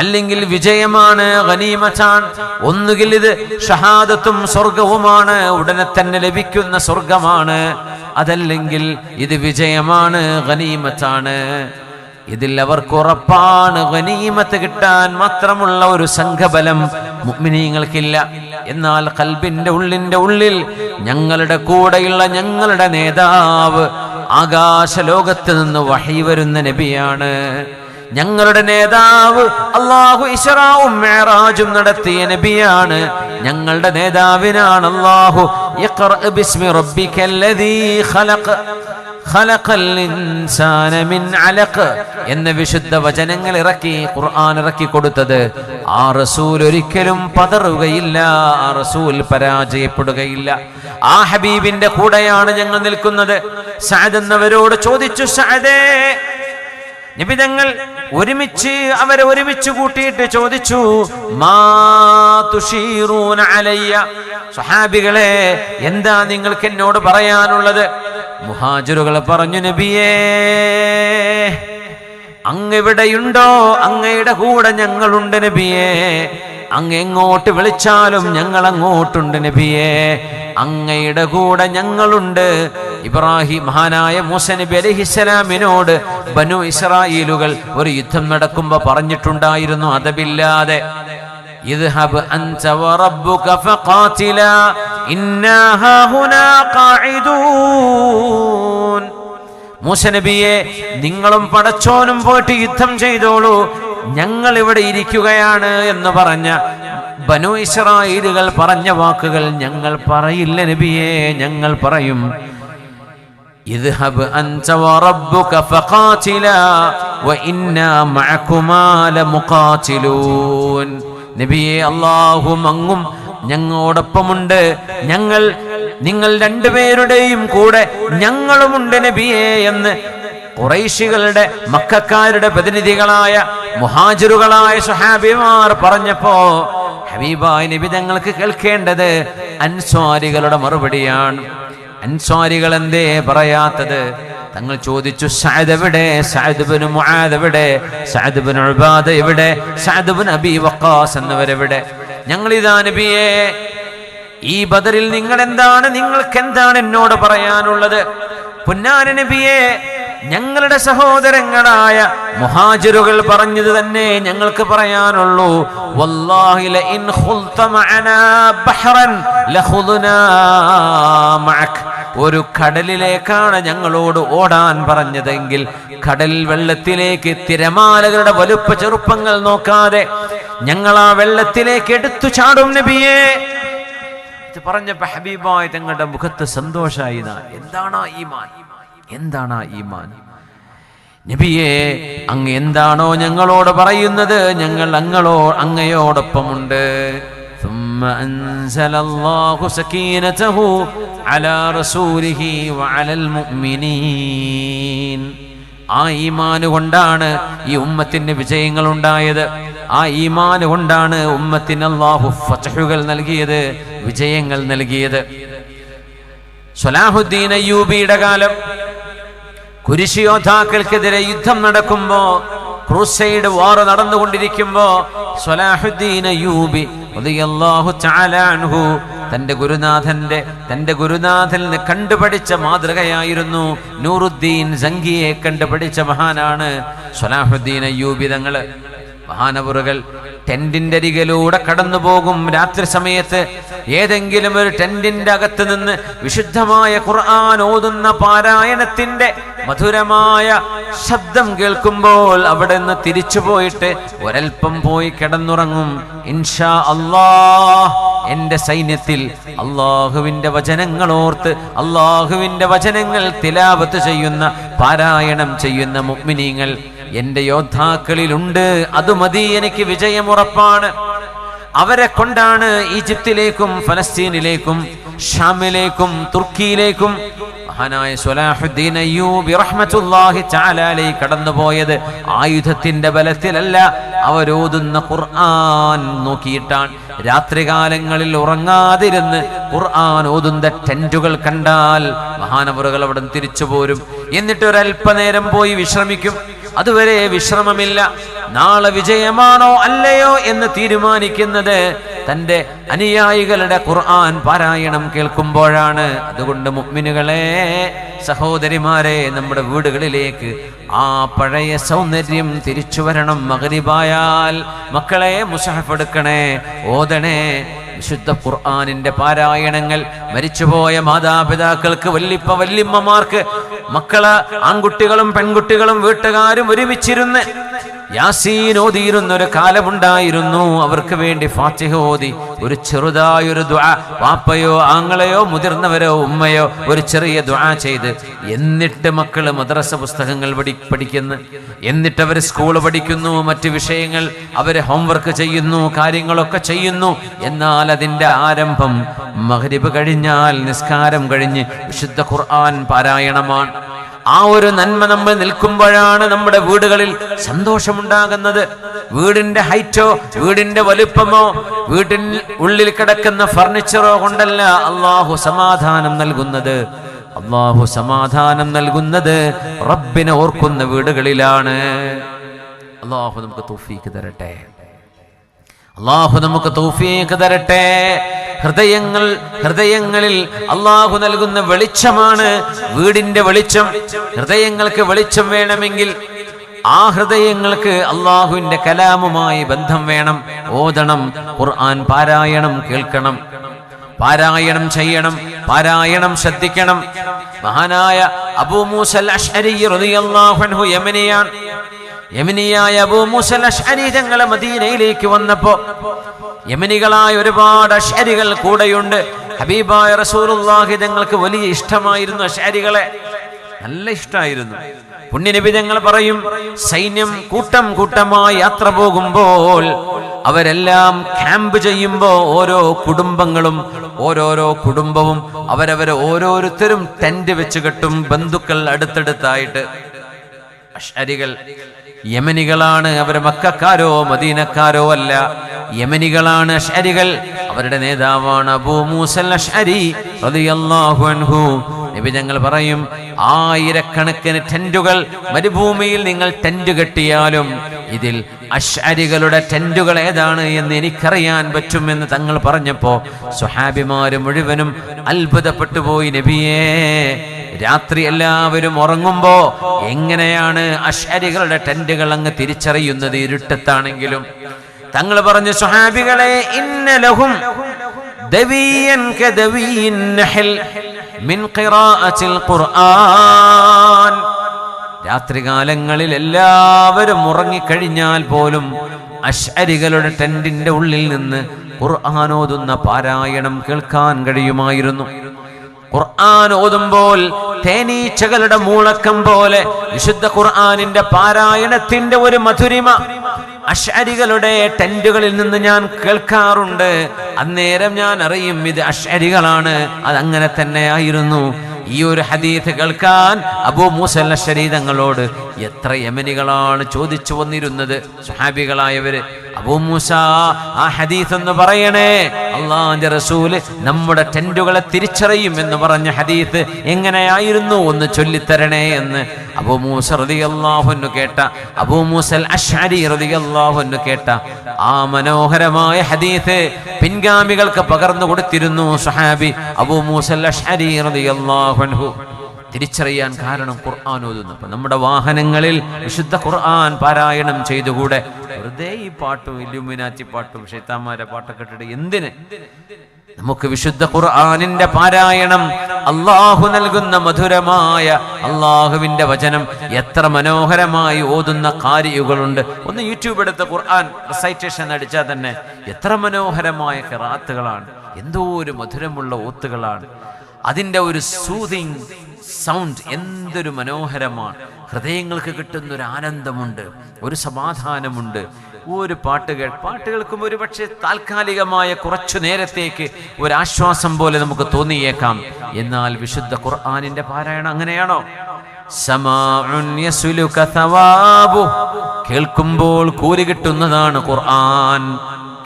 അല്ലെങ്കിൽ വിജയമാണ്, ഗനീമത്താണ്. ഒന്നുകിൽ ഇത് ഷഹാദത്തും സ്വർഗവുമാണ്, ഉടനെ തന്നെ ലഭിക്കുന്ന സ്വർഗമാണ്, അതല്ലെങ്കിൽ ഇത് വിജയമാണ്, ഗനീമത്താണ്. ഇതിൽ അവർക്ക് ഉറപ്പാണ് ഗനീമത്ത് കിട്ടാൻ മാത്രമുള്ള ഒരു സംഘബലം മുഅ്മിനീങ്ങൾക്കില്ല. എന്നാൽ ഖൽബിന്റെ ഉള്ളിൽ ഞങ്ങളുടെ കൂടെയുള്ള ഞങ്ങളുടെ നേതാവ് ആകാശലോകത്ത് നിന്ന് വഹി വരുന്ന നബിയാണ്. ഞങ്ങളുടെ നേതാവ് അല്ലാഹു ഇസ്റാഉം മിഅ്റാജും നടത്തിയ നബിയാണ്. ഞങ്ങളുടെ നേതാവിനാണ് അല്ലാഹു ഇഖ്റഅ ബിസ്മി റബ്ബിക്കല്ലദീ ഖലഖൽ ഇൻസാന മിൻ അലഖ് എന്ന വിശുദ്ധ വചനങ്ങൾ ഇറക്കി, ഖുർആൻ ഇറക്കി കൊടുത്തത്. ആ റസൂൽ ഒരിക്കലും പതറുകയില്ല, ആ റസൂൽ പരാജയപ്പെടുകയില്ല. ആ ഹബീബിന്റെ കൂടെയാണ് ഞങ്ങൾ നിൽക്കുന്നത്. സഅദ് എന്നവരോട് ചോദിച്ചു, സഅദേ, നബി തങ്ങൾ അവരെ ഒരുമിച്ച് കൂട്ടിയിട്ട് ചോദിച്ചു, മാ തുശീറൂന അലയ്യ, സ്വഹാബികളെ എന്താ നിങ്ങൾക്ക് എന്നോട് പറയാനുള്ളത്? മുഹാജിറുകൾ പറഞ്ഞു, നബിയേ, അങ്ങ് എവിടെയുണ്ടോ അങ്ങയുടെ കൂടെ ഞങ്ങളുണ്ട് നബിയേ. അങ്ങ് എങ്ങോട്ട് വിളിച്ചാലും ഞങ്ങൾ അങ്ങോട്ടുണ്ട് നബിയേ. അങ്ങയുടെ കൂടെ ഞങ്ങളുണ്ട്. ഇബ്രാഹിം, മഹാനായ മൂസ നബി അലൈഹിസ്സലാമിനോട് ബനു ഇസ്രായേലുകൾ ഒരു യുദ്ധം നടക്കുമ്പോൾ പറഞ്ഞിട്ടുണ്ടായിരുന്നു അദബില്ലാതെ, ഇദ്ഹബ് അൻത വറബ്ബുക ഫഖാതിലാ ഇന്നാ ഹാഹുനാ ഖാഇദൂൻ. മൂസ നബിയെ, നിങ്ങളും പടച്ചോനും പോയിട്ട് യുദ്ധം ചെയ്തോളൂ, ഞങ്ങൾ ഇവിടെ ഇരിക്കുകയാണ് എന്ന് പറഞ്ഞ ബനു ഇസ്രായേലുകൾ പറഞ്ഞ വാക്കുകൾ ഞങ്ങൾ പറയില്ല നബിയെ, ഞങ്ങൾ പറയും ഇദ്ഹബ് അൻത വറബ്ബുക ഫഖാതിലാ വഇന്നാ മഅകുമാ ലമുഖാതിലൂൻ. നബിയെ, അല്ലാഹും അങ്ങും ഞങ്ങളോടൊപ്പമുണ്ട്, നിങ്ങൾ രണ്ടുപേരുടെയും കൂടെ ഞങ്ങളുമുണ്ട് നബിയെ എന്ന് ഖുറൈശികളുടെ, മക്കക്കാരുടെ പ്രതിനിധികളായ മുഹാജിറുകളായ സ്വഹാബിമാർ പറഞ്ഞപ്പോ ഹബീബായ നബി തങ്ങൾക്ക് കേൾക്കേണ്ടത് അൻസ്വാരികളുടെ മറുപടിയാണ്. അൻസ്വാരികൾ എന്തേ പറയാത്തത്? തങ്ങൾ ചോദിച്ചു, സഅദ് എവിടെ? സഅദ് ഇബ്നു മുആദ് എവിടെ? സഅദ് ഇബ്നു ഉബാദ എവിടെ? സഅദ് ഇബ്നു അബീ വഖാസ് എന്നിവരെവിടെ? ഞങ്ങളിതാ നബിയെ, ഈ ബദറിൽ നിങ്ങൾക്ക് എന്താണ് എന്നോട് പറയാനുള്ളത്? പുന്നാര നബിയെ, ഞങ്ങളുടെ സഹോദരങ്ങളായ മുഹാജിറുകൾ പറഞ്ഞത് തന്നെ ഞങ്ങൾക്ക് പറയാനുള്ളൂ. വല്ലാഹി ലഇൻ ഖുൽത മഅനാ ബഹ്റൻ ലഖുദ്നാ മഅക്. ഒരു കടലിലേക്കാണ് ഞങ്ങളോട് ഓടാൻ പറഞ്ഞതെങ്കിൽ കടൽ വെള്ളത്തിലേക്ക് തിരമാലകളുടെ വലുപ്പ ചെറുപ്പങ്ങൾ നോക്കാതെ ഞങ്ങൾ ആ വെള്ളത്തിലേക്ക് എടുത്തു ചാടും നബിയേ. ഇത് പറഞ്ഞപ്പോ ഹബീബായ തങ്ങളുടെ മുഖത്ത് സന്തോഷായി. എന്താണ് ഈമാൻ? എന്താണ് ഈമാൻ? നബിയെ, അങ്ങ് എന്താണോ ഞങ്ങളോട് പറയുന്നത്, ഞങ്ങൾ അങ്ങയോടൊപ്പമുണ്ട്. ثم أنزل الله سكينته على رسوله وعلى المؤمنين. ആ ഈമാൻ കൊണ്ടാണ് ഈ ഉമ്മത്തിന് വിജയങ്ങൾ ഉണ്ടായത്. ആ ഈമാൻ കൊണ്ടാണ് ഉമ്മത്തിന് അല്ലാഹു ഫത്ഹുകൾ നൽകിയത്, വിജയങ്ങൾ നൽകിയത്. സ്വലാഹുദ്ദീൻ അയ്യൂബിയുടെ കാലം, കുരിശ് യോദ്ധാക്കൾക്കെതിരെ യുദ്ധം നടക്കുമ്പോ, ക്രൂസൈഡ് വാർ നടന്നുകൊണ്ടിരിക്കുമ്പോ സ്വലാഹുദ്ദീൻ അയ്യൂബി റളിയല്ലാഹു തആല അൻഹു തന്റെ ഗുരുനാഥനിൽ നിന്ന് കണ്ടുപഠിച്ച മാതൃകയായിരുന്നു. നൂറുദ്ദീൻ സംഗിയെ കണ്ടുപഠിച്ച മഹാനാണ് സ്വലാഹുദ്ദീൻ അയ്യൂബി തങ്ങള്. മഹാനവറുകൾ ടെന്റിന്റെ അരികിലൂടെ കടന്നു പോകും. രാത്രി സമയത്ത് ഏതെങ്കിലും ഒരു ടെന്റിന്റെ അകത്ത് നിന്ന് വിശുദ്ധമായ ഖുർആൻ ഓതുന്ന പാരായണത്തിന്റെ മധുരമായ ശബ്ദം കേൾക്കുമ്പോൾ അവിടെ നിന്ന് തിരിച്ചു പോയിട്ട് ഒരൽപ്പം പോയി കിടന്നുറങ്ങും. ഇൻഷാ അല്ലാഹ്, എന്റെ സൈന്യത്തിൽ അള്ളാഹുവിന്റെ വചനങ്ങൾ ഓർത്ത് അള്ളാഹുവിന്റെ വചനങ്ങൾ തിലാവത്ത് ചെയ്യുന്ന, പാരായണം ചെയ്യുന്ന മുഅ്മിനീങ്ങൾ എന്റെ യോദ്ധാക്കളിലുണ്ട്. അത് മതി, എനിക്ക് വിജയമുറപ്പാണ്. അവരെ കൊണ്ടാണ് ഈജിപ്തിലേക്കും ഫലസ്തീനിലേക്കും ഷാമിലേക്കും തുർക്കിയിലേക്കും മഹാനായ സ്വലാഹുദ്ദീൻ അയ്യൂബി റഹ്മത്തുള്ളാഹി തആല അലൈഹി കടന്നുപോയത് ആയുധത്തിന്റെ ബലത്തിലല്ല, അവരോതുന്ന ഖുർആൻ നോക്കിയിട്ടാണ്. രാത്രികാലങ്ങളിൽ ഉറങ്ങാതിരുന്ന് ഖുർആൻ ഓതുന്ന ടെന്റുകൾ കണ്ടാൽ മഹാനവറുകൾ അവിടെ തിരിച്ചു പോരും. എന്നിട്ട് ഒരല്പനേരം പോയി വിശ്രമിക്കും. അതുവരെ വിശ്രമമില്ല. നാളെ വിജയമാണോ അല്ലയോ എന്ന് തീരുമാനിക്കുന്നത് തൻ്റെ അനുയായികളുടെ ഖുർആൻ പാരായണം കേൾക്കുമ്പോഴാണ്. അതുകൊണ്ട് മുഅ്മിനുകളെ, സഹോദരിമാരെ, നമ്മുടെ വീടുകളിലേക്ക് ആ പഴയ സൗന്ദര്യം തിരിച്ചു വരണം. മഗ്രിബായാൽ മക്കളെ മുസ്ഹഫ് എടുക്കണേ, ഓതണേ. വിശുദ്ധ ഖുർആനിന്റെ പാരായണങ്ങൾ മരിച്ചുപോയ മാതാപിതാക്കൾക്ക്, വല്ലിപ്പ വല്ലിമ്മമാർക്ക്, മക്കള് ആൺകുട്ടികളും പെൺകുട്ടികളും വീട്ടുകാരും ഒരുമിച്ചിരുന്ന് യാസീൻ ഓതിയിരുന്ന ഒരു കാലമുണ്ടായിരുന്നു. അവർക്ക് വേണ്ടി ഫാത്തിഹ ഓതി ഒരു ചെറുതായൊരു ദുആ, വാപ്പയോ ആങ്ങളെയോ മുതിർന്നവരോ ഉമ്മയോ ഒരു ചെറിയ ദുആ ചെയ്ത്, എന്നിട്ട് മക്കള് മദ്രസ പുസ്തകങ്ങൾ പഠിക്കുന്നു, എന്നിട്ട് അവർ സ്കൂൾ പഠിക്കുന്നു, മറ്റു വിഷയങ്ങൾ അവര് ഹോംവർക്ക് ചെയ്യുന്നു, കാര്യങ്ങളൊക്കെ ചെയ്യുന്നു. എന്നാൽ അതിന്റെ ആരംഭം മഗ്രിബ് കഴിഞ്ഞാൽ, നിസ്കാരം കഴിഞ്ഞ് വിശുദ്ധ ഖുർആൻ പാരായണമാണ്. ആ ഒരു നന്മ നമ്മൾ നിൽക്കുമ്പോഴാണ് നമ്മുടെ വീടുകളിൽ സന്തോഷമുണ്ടാകുന്നത്. വീടിന്റെ ഹൈറ്റോ വീടിന്റെ വലുപ്പമോ വീട്ടിൻ ഉള്ളിൽ കിടക്കുന്ന ഫർണിച്ചറോ കൊണ്ടല്ല അള്ളാഹു സമാധാനം നൽകുന്നത്. അള്ളാഹു സമാധാനം നൽകുന്നത് റബ്ബിനെ ഓർക്കുന്ന വീടുകളിലാണ്. അള്ളാഹു നമുക്ക് തൗഫീഖ് തരട്ടെ. അള്ളാഹു നമുക്ക് തൗഫീഖ് തരട്ടെ. ഹൃദയങ്ങളിൽ അള്ളാഹു നൽകുന്ന വെളിച്ചമാണ് വീടിന്റെ വെളിച്ചം. ഹൃദയങ്ങൾക്ക് വെളിച്ചം വേണമെങ്കിൽ ആ ഹൃദയങ്ങൾക്ക് അള്ളാഹുവിന്റെ കലാമുമായി ബന്ധം വേണം. ഓതണം, ഖുർആൻ പാരായണം കേൾക്കണം, പാരായണം ചെയ്യണം, പാരായണം ശ്രദ്ധിക്കണം. മഹാനായ അബൂ മൂസൽ അശ്അരി റളിയല്ലാഹു അൻഹു യമനിയായ അബൂ മൂസൽ അശ്അരി തങ്ങളെ മദീനയിലേക്ക് വന്നപ്പോ യമനികളായ ഒരുപാട് അശ്അരികൾ കൂടെയുണ്ട്. ഹബീബായ റസൂലുള്ളാഹി തങ്ങൾക്ക് വലിയ ഇഷ്ടമായിരുന്നു അശ്അരികളെ, നല്ല ഇഷ്ടമായിരുന്നു. പുണ്യനബി തങ്ങൾ പറയും, സൈന്യം കൂട്ടം കൂട്ടമായി യാത്ര പോകുമ്പോൾ അവരെല്ലാം ക്യാമ്പ് ചെയ്യുമ്പോ ഓരോ കുടുംബവും ഓരോരുത്തരും ടെന്റ് വെച്ച് കെട്ടും, ബന്ധുക്കൾ അടുത്തടുത്തായിട്ട്. അശ്അരികൾ യമനികളാണ്, അവർ മക്കക്കാരോ മദീനക്കാരോ അല്ല, യമനികളാണ് അശ്അരികൾ. അവരുടെ നേതാവാണ് അബൂ മൂസൽ അശ്അരി റളിയല്ലാഹു അൻഹു. നബി ഞങ്ങൾ പറയും, ആയിരക്കണക്കിന് ടെന്റുകൾ മരുഭൂമിയിൽ നിങ്ങൾ ടെന്റ് കെട്ടിയാലും ഇതിൽ അശ്അരികളുടെ ടെന്റുകൾ ഏതാണ് എന്ന് എനിക്കറിയാൻ പറ്റുമെന്ന് തങ്ങൾ പറഞ്ഞപ്പോ സ്വഹാബിമാര് മുഴുവനും അത്ഭുതപ്പെട്ടു പോയി. നബിയേ, രാത്രി എല്ലാവരും ഉറങ്ങുമ്പോ എങ്ങനെയാണ് അശ്അരികളുടെ ടെന്റുകൾ അങ്ങ് തിരിച്ചറിയുന്നത് ഇരുട്ടത്താണെങ്കിലും? തങ്ങൾ പറഞ്ഞു, സ്വഹാബികളെ, ഇന്ന ലഹും ദവിയൻ കദവിയിൻ നഹൽ മിൻ ഖിറാഅത്തിൽ ഖുർആൻ. രാത്രികാലങ്ങളിൽ എല്ലാവരും ഉറങ്ങിക്കഴിഞ്ഞാൽ പോലും അശ്അരികളുടെ ടെന്റിന്റെ ഉള്ളിൽ നിന്ന് ഖുർആൻ ഓതുന്ന പാരായണം കേൾക്കാൻ കഴിയുമായിരുന്നു. ഖുർആൻ ഓതുമ്പോൾ തേനീച്ചകളുടെ മൂളക്കം പോലെ വിശുദ്ധ ഖുർആനിന്റെ പാരായണത്തിന്റെ ഒരു മധുരിമ അശ്അരികളുടെ ടെന്റുകളിൽ നിന്ന് ഞാൻ കേൾക്കാറുണ്ട്. അന്നേരം ഞാൻ അറിയും ഇത് അശ്അരികളാണ്. അതങ്ങനെ തന്നെയായിരുന്നു. ഈ ഒരു ഹദീസ് കേൾക്കാൻ അബൂ മൂസൽ അശ്അരി തങ്ങളോട് എത്ര യമനികളാണ് ചോദിച്ചു വന്നിരുന്നത്, സ്വഹാബികളായവര്. അബൂ മൂസ, ആ ഹദീസ് എന്ന് പറയണേ, അല്ലാഹുവിന്റെ റസൂല് നമ്മുടെ ടെന്റുകളെ തിരിച്ചറിയും എന്ന് പറഞ്ഞ ഹദീസ് എങ്ങനെയായിരുന്നു ഒന്ന് ചൊല്ലിത്തരണേ എന്ന് അബൂ മൂസ റളിയല്ലാഹു അൻഹു കേട്ട, അബൂ മൂസൽ അശ്അരി റളിയല്ലാഹു അൻഹു കേട്ട ആ മനോഹരമായ ഹദീസ് പിൻഗാമികൾക്ക് പകർന്നു കൊടുത്തിരുന്നു സ്വഹാബി അബൂ മൂസൽ അശ്അരി റളിയല്ലാഹു അൻഹു. തിരിച്ചറിയാൻ കാരണം ഖുർആൻ ഓതുന്നു. അപ്പൊ നമ്മുടെ വാഹനങ്ങളിൽ വിശുദ്ധ ഖുർആൻ പാരായണം ചെയ്തുകൂടെ? വെറുതെ ഈ പാട്ടും ഇല്ലുമിനാറ്റി പാട്ടും ശൈത്താന്മാരെ പാട്ടൊക്കെ ഇട്ടിട്ട് എന്തിന്? നമുക്ക് വിശുദ്ധ ഖുർആനിന്റെ പാരായണം, അള്ളാഹു നൽകുന്ന മധുരമായ അള്ളാഹുവിന്റെ വചനം എത്ര മനോഹരമായി ഓതുന്ന കാരിയുകളുണ്ട്. ഒന്ന് യൂട്യൂബ് എടുത്ത് ഖുർആൻ റിസൈറ്റേഷൻ അടിച്ചാൽ തന്നെ എത്ര മനോഹരമായ ഖിറാഅത്തുകളാണ്, എന്തോ ഒരു മധുരമുള്ള ഓത്തുകളാണ്. അതിൻ്റെ ഒരു സൂതിങ് സൗണ്ട് എന്തൊരു മനോഹരമാണ്. ഹൃദയങ്ങൾക്ക് കിട്ടുന്നൊരു ആനന്ദമുണ്ട്, ഒരു സമാധാനമുണ്ട്. ഒരു പാട്ട് കേൾക്കുമ്പോൾ ഒരു പക്ഷേ താൽക്കാലികമായ കുറച്ചു നേരത്തേക്ക് ഒരാശ്വാസം പോലെ നമുക്ക് തോന്നിയേക്കാം. എന്നാൽ വിശുദ്ധ ഖുർആനിന്റെ പാരായണം അങ്ങനെയാണോ? കേൾക്കുമ്പോൾ കൂലി കിട്ടുന്നതാണ് ഖുർആൻ.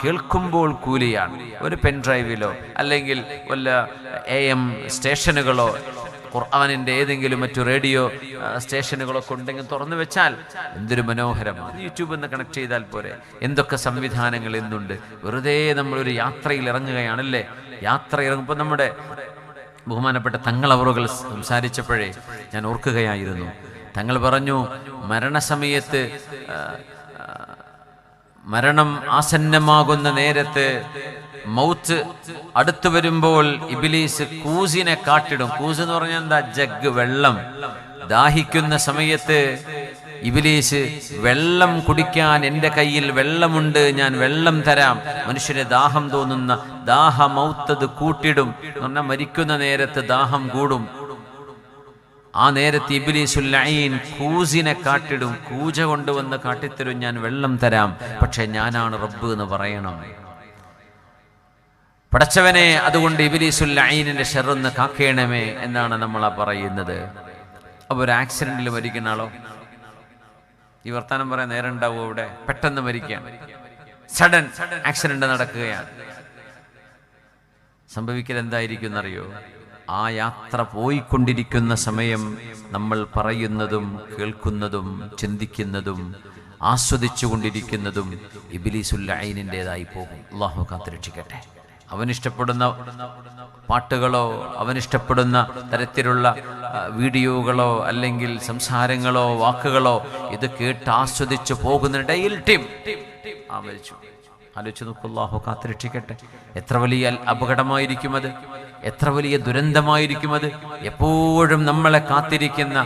കേൾക്കുമ്പോൾ കൂലിയാണ്. ഒരു പെൻഡ്രൈവിലോ അല്ലെങ്കിൽ വല്ല AM സ്റ്റേഷനുകളോ ഖുർആനിൻ്റെ ഏതെങ്കിലും മറ്റു റേഡിയോ സ്റ്റേഷനുകളൊക്കെ ഉണ്ടെങ്കിൽ തുറന്നു വെച്ചാൽ എന്തൊരു മനോഹരമാണ്. യൂട്യൂബിൽ നിന്ന് കണക്ട് ചെയ്താൽ പോരെ. എന്തൊക്കെ സംവിധാനങ്ങൾ ഇന്നുണ്ട്. വെറുതെ നമ്മളൊരു യാത്രയിൽ ഇറങ്ങുകയാണല്ലേ. യാത്ര ഇറങ്ങുമ്പോൾ നമ്മുടെ ബഹുമാനപ്പെട്ട തങ്ങളവറുകൾ സംസാരിച്ചപ്പോഴേ ഞാൻ ഓർക്കുകയായിരുന്നു. തങ്ങൾ പറഞ്ഞു, മരണസമയത്ത് മരണം ആസന്നമാകുന്ന നേരത്ത് മൗത്ത് അടുത്തു വരുമ്പോൾ ഇബ്ലീസ് കൂസിനെ കാട്ടിടും. കൂസ് എന്ന് പറഞ്ഞാൽ എന്താ? ജഗ്, വെള്ളം. ദാഹിക്കുന്ന സമയത്ത് ഇബ്ലീസ് വെള്ളം കുടിക്കാൻ എൻ്റെ കയ്യിൽ വെള്ളമുണ്ട്, ഞാൻ വെള്ളം തരാം. മനുഷ്യന് ദാഹം തോന്നുന്ന ദാഹമൗത്തത് കൂട്ടിടും എന്ന് പറഞ്ഞാൽ മരിക്കുന്ന നേരത്ത് ദാഹം കൂടും. ആ നേരത്ത് ഇബ്ലീസുൽ ലഈൻ കൂസിനെ കാട്ടിടും. കൂജ കൊണ്ടുവന്ന് കാട്ടിത്തരും, ഞാൻ വെള്ളം തരാം, പക്ഷെ ഞാനാണ് റബ്ബ് എന്ന് പറയണം. പടച്ചവനെ, അതുകൊണ്ട് ഇബ്ലീസുൽ ലഈനിന്റെ ഷർറിന്ന് കാക്കേണമേ എന്നാണ് നമ്മൾ പറയുന്നത്. അപ്പോൾ ഒരു ആക്സിഡന്റിൽ മരിക്കുന്ന ആളോ ഈ വർത്താനം പറയാൻ നേരം ഉണ്ടാവുമോ? ഇവിടെ പെട്ടെന്ന് മരിക്കുകയാണ്, സഡൻ ആക്സിഡന്റ് നടക്കുകയാണ്. സംഭവിക്കൽ എന്തായിരിക്കും എന്നറിയോ? ആ യാത്ര പോയിക്കൊണ്ടിരിക്കുന്ന സമയം നമ്മൾ പറയുന്നതും കേൾക്കുന്നതും ചിന്തിക്കുന്നതും ആസ്വദിച്ചു കൊണ്ടിരിക്കുന്നതും ഇബ്ലീസുൽ ലഈനിൻ്റെതായി പോകും. അല്ലാഹു കാത്തുരക്ഷിക്കട്ടെ. അവനിഷ്ടപ്പെടുന്ന പാട്ടുകളോ അവനിഷ്ടപ്പെടുന്ന തരത്തിലുള്ള വീഡിയോകളോ അല്ലെങ്കിൽ സംസാരങ്ങളോ വാക്കുകളോ ഇത് കേട്ട് ആസ്വദിച്ചു പോകുന്നിടയിൽ മരിച്ചു. ആലോചിച്ച് നോക്കൂ. അല്ലാഹു കാത്തുരക്ഷിക്കട്ടെ. എത്ര വലിയ അപകടമായിരിക്കും അത്, എത്ര വലിയ ദുരന്തമായിരിക്കും അത്. എപ്പോഴും നമ്മളെ കാത്തിരിക്കുന്ന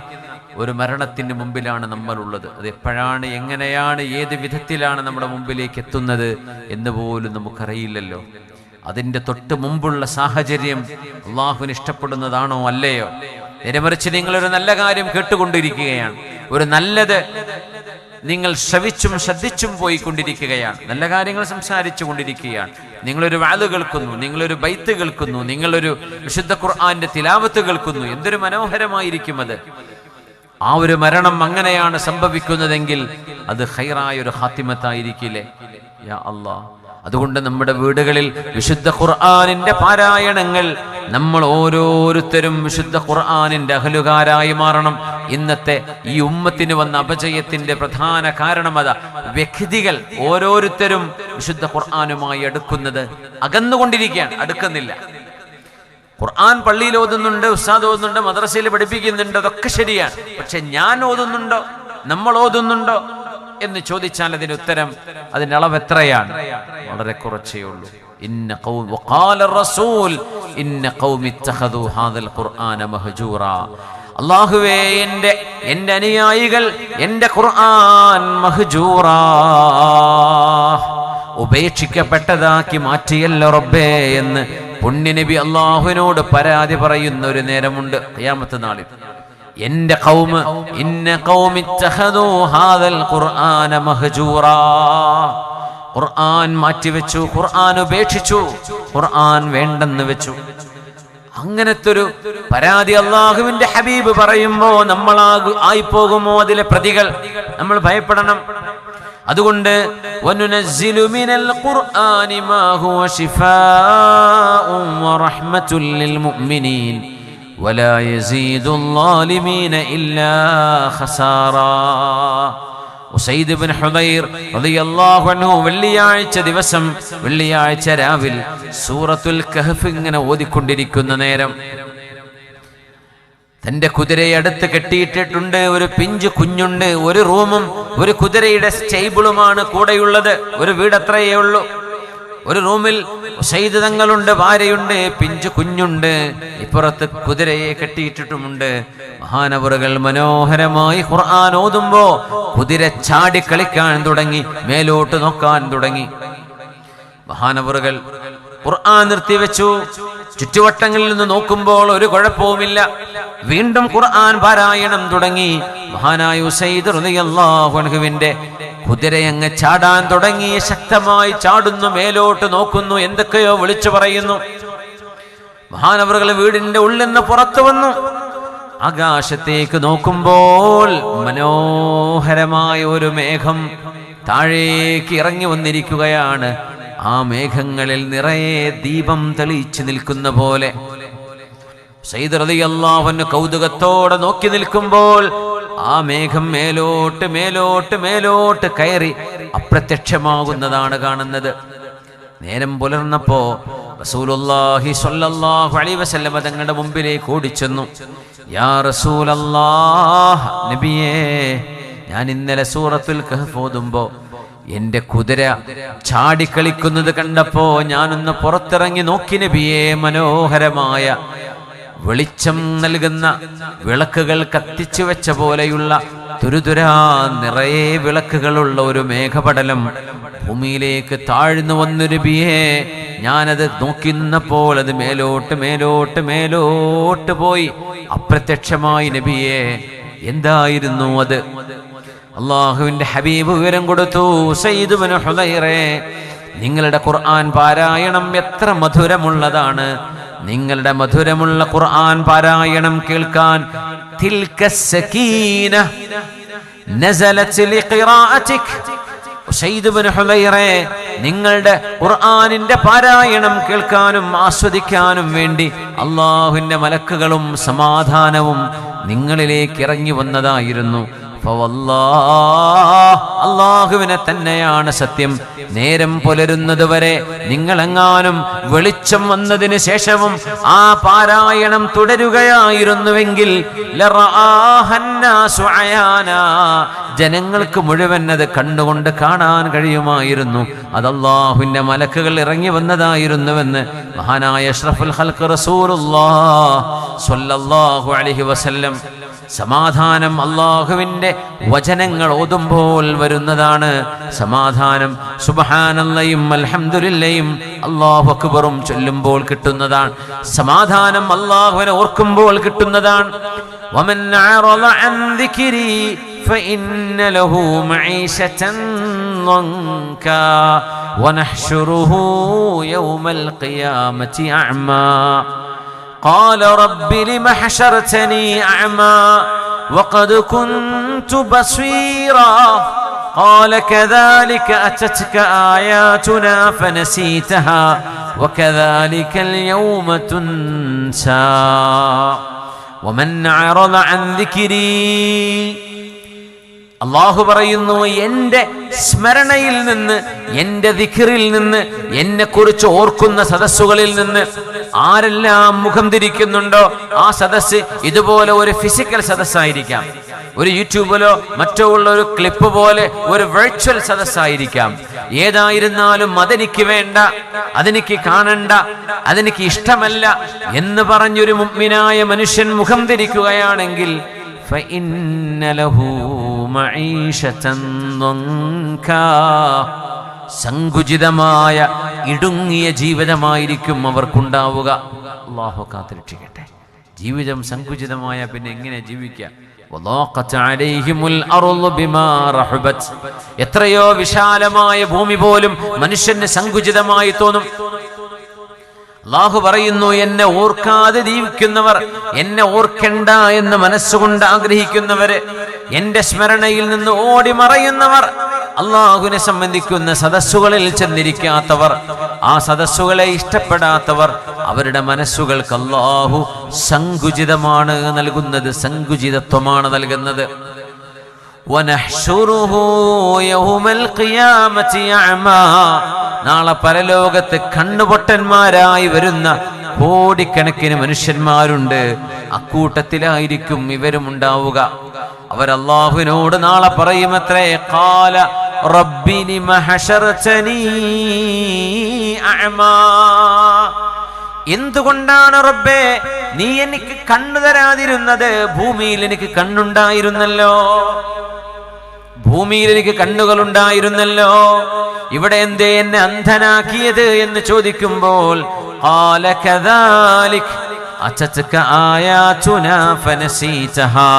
ഒരു മരണത്തിന് മുമ്പിലാണ് നമ്മളുള്ളത്. അത് എപ്പോഴാണ്, എങ്ങനെയാണ്, ഏത് വിധത്തിലാണ് നമ്മുടെ മുമ്പിലേക്ക് എത്തുന്നത് എന്ന് പോലും നമുക്കറിയില്ലല്ലോ. അതിൻ്റെ തൊട്ട് മുമ്പുള്ള സാഹചര്യം അള്ളാഹുവിന് ഇഷ്ടപ്പെടുന്നതാണോ അല്ലയോ? നേരെമറിച്ച് നിങ്ങളൊരു നല്ല കാര്യം കേട്ടുകൊണ്ടിരിക്കുകയാണ്, ഒരു നല്ലത് നിങ്ങൾ ശ്രവിച്ചും ശ്രദ്ധിച്ചും പോയിക്കൊണ്ടിരിക്കുകയാണ്, നല്ല കാര്യങ്ങൾ സംസാരിച്ചു കൊണ്ടിരിക്കുകയാണ്. നിങ്ങളൊരു വാല് കേൾക്കുന്നു, നിങ്ങളൊരു ബൈത്ത് കേൾക്കുന്നു, നിങ്ങളൊരു വിശുദ്ധ ഖുർആന്റെ തിലാവത്ത് കേൾക്കുന്നു. എന്തൊരു മനോഹരമായിരിക്കും അത്. ആ ഒരു മരണം അങ്ങനെയാണ് സംഭവിക്കുന്നതെങ്കിൽ അത് ഖൈറായ ഒരു ഖാത്തിമത്തായിരിക്കില്ലേ? യാ അല്ലാഹ്. അതുകൊണ്ട് നമ്മുടെ വീടുകളിൽ വിശുദ്ധ ഖുർആനിന്റെ പാരായണങ്ങൾ, നമ്മൾ ഓരോരുത്തരും വിശുദ്ധ ഖുർആനിന്റെ അഹലുകാരായി മാറണം. ഇന്നത്തെ ഈ ഉമ്മത്തിന് വന്ന അപജയത്തിന്റെ പ്രധാന കാരണം അതാ. വ്യക്തികൾ ഓരോരുത്തരും വിശുദ്ധ ഖുർആനുമായി അടുക്കുന്നത് അകന്നുകൊണ്ടിരിക്കുകയാണ്, അടുക്കുന്നില്ല. ഖുർആൻ പള്ളിയിൽ ഓതുന്നുണ്ട്, ഉസ്താദ് ഓതുന്നുണ്ട്, മദ്രസയിൽ പഠിപ്പിക്കുന്നുണ്ട്, അതൊക്കെ ശരിയാണ്. പക്ഷെ ഞാൻ ഓതുന്നുണ്ടോ, നമ്മൾ ഓതുന്നുണ്ടോ എന്ന് ചോദിച്ചാൽ അതിന് ഉത്തരം, അതിന്റെ അളവ് എത്രയാണ്? വളരെ കുറച്ചേ ഉള്ളൂ. ഇന്ന ഖൗമ വഖാല റസൂൽ ഇന്ന ഖൗമി ഇത്തഖദു ഹാദൽ ഖുർആന മഹ്ജൂറാ. അല്ലാഹുവേ, എൻ്റെ അനുയായികൾ എൻ്റെ ഖുർആൻ മഹ്ജൂറാ, ഉപേക്ഷിക്കപ്പെട്ടതാക്കി മാറ്റിയല്ലോ റബ്ബേ എന്ന് പുണ്യനബി അല്ലാഹുവിനോട് പരാതി പറയുന്ന ഒരു നേരമുണ്ട് ഖിയാമത്ത് നാളിൽ. എൻ്റെ ഖൗമ് ഇന്ന ഖൗമി ഇത്തഖദു ഹാദൽ ഖുർആന മഹ്ജൂറാ. ഖുർആൻ മാറ്റിവെച്ചു, ഖുർആൻ ഉപേക്ഷിച്ചു, ഖുർആൻ വേണ്ടെന്ന് വെച്ചു. അങ്ങനത്തെ ഒരു പരാതി അല്ലാഹുവിന്റെ ഹബീബ് പറയുമ്പോ നമ്മൾ ആയിപ്പോകുമോ അതിലെ പ്രതികൾ? നമ്മൾ ഭയപ്പെടണം. അതുകൊണ്ട് വനുനസ്സിലു മിനൽ ഖുർആനി മാ ഹുവ ശിഫാഉൻ വറഹ്മത്തുൽ ലിൽ മുഅ്മിനീൻ വലാ യസീദുൽ ളാലിമീന ഇല്ലാ ഖസാറാ. ഉസൈദ് ഇബ്നു ഹുദൈർ റളിയല്ലാഹു അൻഹു വെള്ളിയാഴ്ച ദിവസം, വെള്ളിയാഴ്ച രാവിൽ സൂറത്തുൽ കഹ്ഫ് ഇങ്ങനെ ഓതിക്കൊണ്ടിരിക്കുന്ന നേരം തന്റെ കുതിരയെ അടുത്ത് കെട്ടിയിട്ടിട്ടുണ്ട്. ഒരു പിഞ്ചു കുഞ്ഞുണ്ട്. ഒരു റൂമും ഒരു കുതിരയുടെ സ്റ്റേബിളുമാണ് കൂടെയുള്ളത്. ഒരു വീടത്രയേ ഉള്ളൂ. ഒരു റൂമിൽ ഉസൈദ് തങ്ങളുണ്ട്, ഭാര്യയുണ്ട്, പിഞ്ചു കുഞ്ഞുണ്ട്. ഇപ്പുറത്ത് കുതിരയെ കെട്ടിയിട്ടിട്ടുമുണ്ട്. മഹാനവറുകൾ മനോഹരമായി ഖുർആൻ ഓതുമ്പോ കുതിര ചാടി കളിക്കാൻ തുടങ്ങി, മേലോട്ട് നോക്കാൻ തുടങ്ങി. മഹാനവറുകൾ ഖുർആൻ നിർത്തിവെച്ചു. ചുറ്റുവട്ടങ്ങളിൽ നിന്ന് നോക്കുമ്പോൾ ഒരു കുഴപ്പവുമില്ല. വീണ്ടും ഖുർആൻ പാരായണം തുടങ്ങി. മഹാനായ ഉസൈദ് റളിയല്ലാഹു അൻഹുവിന്റെ കുതിരയങ്ങ് ചാടാൻ തുടങ്ങി. ശക്തമായി ചാടുന്നു, മേലോട്ട് നോക്കുന്നു, എന്തൊക്കെയോ വിളിച്ചു പറയുന്നു. മഹാനവറുകൾ വീടിന്റെ ഉള്ളിൽ നിന്ന് പുറത്തു വന്നു. ആകാശത്തേക്ക് നോക്കുമ്പോൾ മനോഹരമായ ഒരു മേഘം താഴേക്ക് ഇറങ്ങി വന്നിരിക്കുകയാണ്. ആ മേഘങ്ങളിൽ നിറയെ ദീപം തെളിയിച്ചു നിൽക്കുന്ന പോലെ സയ്യിദ് റളിയല്ലാഹു അൻഹു കൗതുകത്തോടെ നോക്കി നിൽക്കുമ്പോൾ ആ മേഘം മേലോട്ട് മേലോട്ട് മേലോട്ട് കയറി അപ്രത്യക്ഷമാകുന്നതാണ് കാണുന്നത്. നേരം പുലർന്നപ്പോ റസൂലുള്ളാഹി സ്വല്ലല്ലാഹു അലൈഹി വസല്ലം തങ്ങളുടെ മുമ്പിലേക്ക് ഓടിച്ചെന്നു. യാ റസൂലല്ലാഹ്, നബിയേ, ഞാൻ ഇന്നലെ സൂറത്തുൽ കഹ്ഫ് ഓതുമ്പോ എന്റെ കുതിര ചാടിക്കളിക്കുന്നത് കണ്ടപ്പോ ഞാനൊന്ന് പുറത്തിറങ്ങി നോക്കി നബിയേ. മനോഹരമായ വെളിച്ചം നൽകുന്ന വിളക്കുകൾ കത്തിച്ചു വെച്ച പോലെയുള്ള തുരുതുരാ നിറയെ വിളക്കുകളുള്ള ഒരു മേഘപടലം ഭൂമിയിലേക്ക് താഴ്ന്നു വന്നു നബിയേ. ഞാനത് നോക്കി നിന്നപ്പോൾ അത് മേലോട്ട് മേലോട്ട് മേലോട്ട് പോയി അപ്രത്യക്ഷമായി നബിയേ. എന്തായിരുന്നു അത്? അള്ളാഹുവിന്റെ ഹബീബ് വിവരം കൊടുത്തു. സയ്യിദ് ഇബ്നു ഹുദൈറേ, നിങ്ങളുടെ ഖുർആൻ പാരായണം എത്ര മധുരമുള്ളതാണ്. നിങ്ങളുടെ മധുരമുള്ള ഖുർആൻ പാരായണം കേൾക്കാൻ തിൽക സകീന നസലത് ലിഖിറാഅതിക്. സയ്യിദ് ഇബ്നു ഹുദൈറേ, നിങ്ങളുടെ ഖുർആനിന്റെ പാരായണം കേൾക്കാനും ആസ്വദിക്കാനും വേണ്ടി അള്ളാഹുവിന്റെ മലക്കുകളും സമാധാനവും നിങ്ങളിലേക്ക് ഇറങ്ങി വന്നതായിരുന്നു. അള്ളാഹുവിനെ തന്നെയാണ് സത്യം. നേരം പുലരുന്നത് വരെ നിങ്ങളെങ്ങാനും വെളിച്ചം വന്നതിന് ശേഷവും ആ പാരായണം തുടരുകയായിരുന്നുവെങ്കിൽ ജനങ്ങൾക്ക് മുഴുവൻ അത് കണ്ടുകൊണ്ട് കാണാൻ കഴിയുമായിരുന്നു. അത് അള്ളാഹുവിന്റെ മലക്കുകൾ ഇറങ്ങി വന്നതായിരുന്നുവെന്ന് മഹാനായ അഷ്റഫുൽ ഖൽഖ് റസൂലുള്ളാഹി സ്വല്ലല്ലാഹു അലൈഹി വസല്ലം. സമാധാനം അള്ളാഹുവിന്റെ വചനങ്ങൾ ഓതുമ്പോൾ വരുന്നതാണ്. സമാധാനം സുബ്ഹാനല്ലാഹും അൽഹംദുലില്ലാഹും അല്ലാഹു അക്ബറും ചൊല്ലുമ്പോൾ കിട്ടുന്നതാണ്. സമാധാനം അള്ളാഹുവിനെ ഓർക്കുമ്പോൾ കിട്ടുന്നതാണ്. വമൻ അറള അൻ ദിക്രി ഫഇന്ന ലഹു മഈശതൻ ളൻകാ വനഹ്ശുറുഹു യൗമൽ ഖിയാമത്തി അഅമാ قال رب لم حشرتني أعمى وقد كنت بصيرا قال كذلك أتتك آياتنا فنسيتها وكذلك اليوم تنسى ومن أعرض عن ذكري. അള്ളാഹു പറയുന്നു, എന്റെ സ്മരണയിൽ നിന്ന്, എന്റെ ദിക്റിൽ നിന്ന്, എന്നെ കുറിച്ച് ഓർക്കുന്ന സദസ്സുകളിൽ നിന്ന് ആരെല്ലാം മുഖം തിരിക്കുന്നുണ്ടോ ആ സദസ്സ് ഇതുപോലെ ഒരു ഫിസിക്കൽ സദസ്സായിരിക്കാം, ഒരു യൂട്യൂബിലോ മറ്റോ ഉള്ള ഒരു ക്ലിപ്പ് പോലെ ഒരു വെർച്വൽ സദസ്സായിരിക്കാം. ഏതായിരുന്നാലും അതെനിക്ക് വേണ്ട, അതെനിക്ക് കാണണ്ട, അതെനിക്ക് ഇഷ്ടമല്ല എന്ന് പറഞ്ഞൊരു മുഅ്മിനായ മനുഷ്യൻ മുഖം തിരിക്കുകയാണെങ്കിൽ فإن له معيشة ضنكا, സങ്കുചിതമായ ഇടുങ്ങിയ ജീവിതമായിരിക്കും അവർക്കുണ്ടാവുക. അല്ലാഹു കാത്തുരക്ഷിക്കട്ടെ. ജീവിതം സങ്കുചിതമായ പിന്നെ എങ്ങനെ ജീവിക്കുക? എത്രയോ വിശാലമായ ഭൂമി പോലും മനുഷ്യന് സങ്കുചിതമായി തോന്നും. അല്ലാഹു പറയുന്നു, എന്നെ ഓർക്കാതെ ജീവിക്കുന്നവർ, എന്നെ ഓർക്കണ്ട എന്ന് മനസ്സുകൊണ്ട് ആഗ്രഹിക്കുന്നവര്, എന്റെ സ്മരണയിൽ നിന്ന് ഓടി മറയുന്നവർ, അള്ളാഹുവിനെ സംബന്ധിക്കുന്ന സദസ്സുകളിൽ ചെന്നിരിക്കാത്തവർ, ആ സദസ്സുകളെ ഇഷ്ടപ്പെടാത്തവർ, അവരുടെ മനസ്സുകൾക്ക് അല്ലാഹു സങ്കുചിതമാണ് നൽകുന്നത്, സങ്കുചിതത്വമാണ് നൽകുന്നത്. വനഹ്ശുറുഹു യൗമൽ ഖിയാമത്തി അഅമാ, നാളെ പരലോകത്ത് കണ്ണുപൊട്ടന്മാരായി വരുന്ന കോടിക്കണക്കിന് മനുഷ്യന്മാരുണ്ട്. അക്കൂട്ടത്തിലായിരിക്കും ഇവരും ഉണ്ടാവുക. അവർ അല്ലാഹുവിനോട് നാളെ പറയുമത്രേ, ഖാല റബ്ബി ലിമ ഹശർതനീ അഅമാ, എന്തുകൊണ്ടാണ് റബ്ബേ നീ എനിക്ക് കണ്ണു തരാതിരുന്നത്? ഭൂമിയിൽ എനിക്ക് കണ്ണുണ്ടായിരുന്നല്ലോ, ഭൂമിയിൽ എനിക്ക് കണ്ണുകൾ ഉണ്ടായിരുന്നല്ലോ, ഇവിടെ എന്തേ എന്നെ അന്ധനാക്കിയത് എന്ന് ചോദിക്കുമ്പോൾ ഖാല കദാലിക്, അച്ചക ആയാതുനാ ഫനസീതഹാ,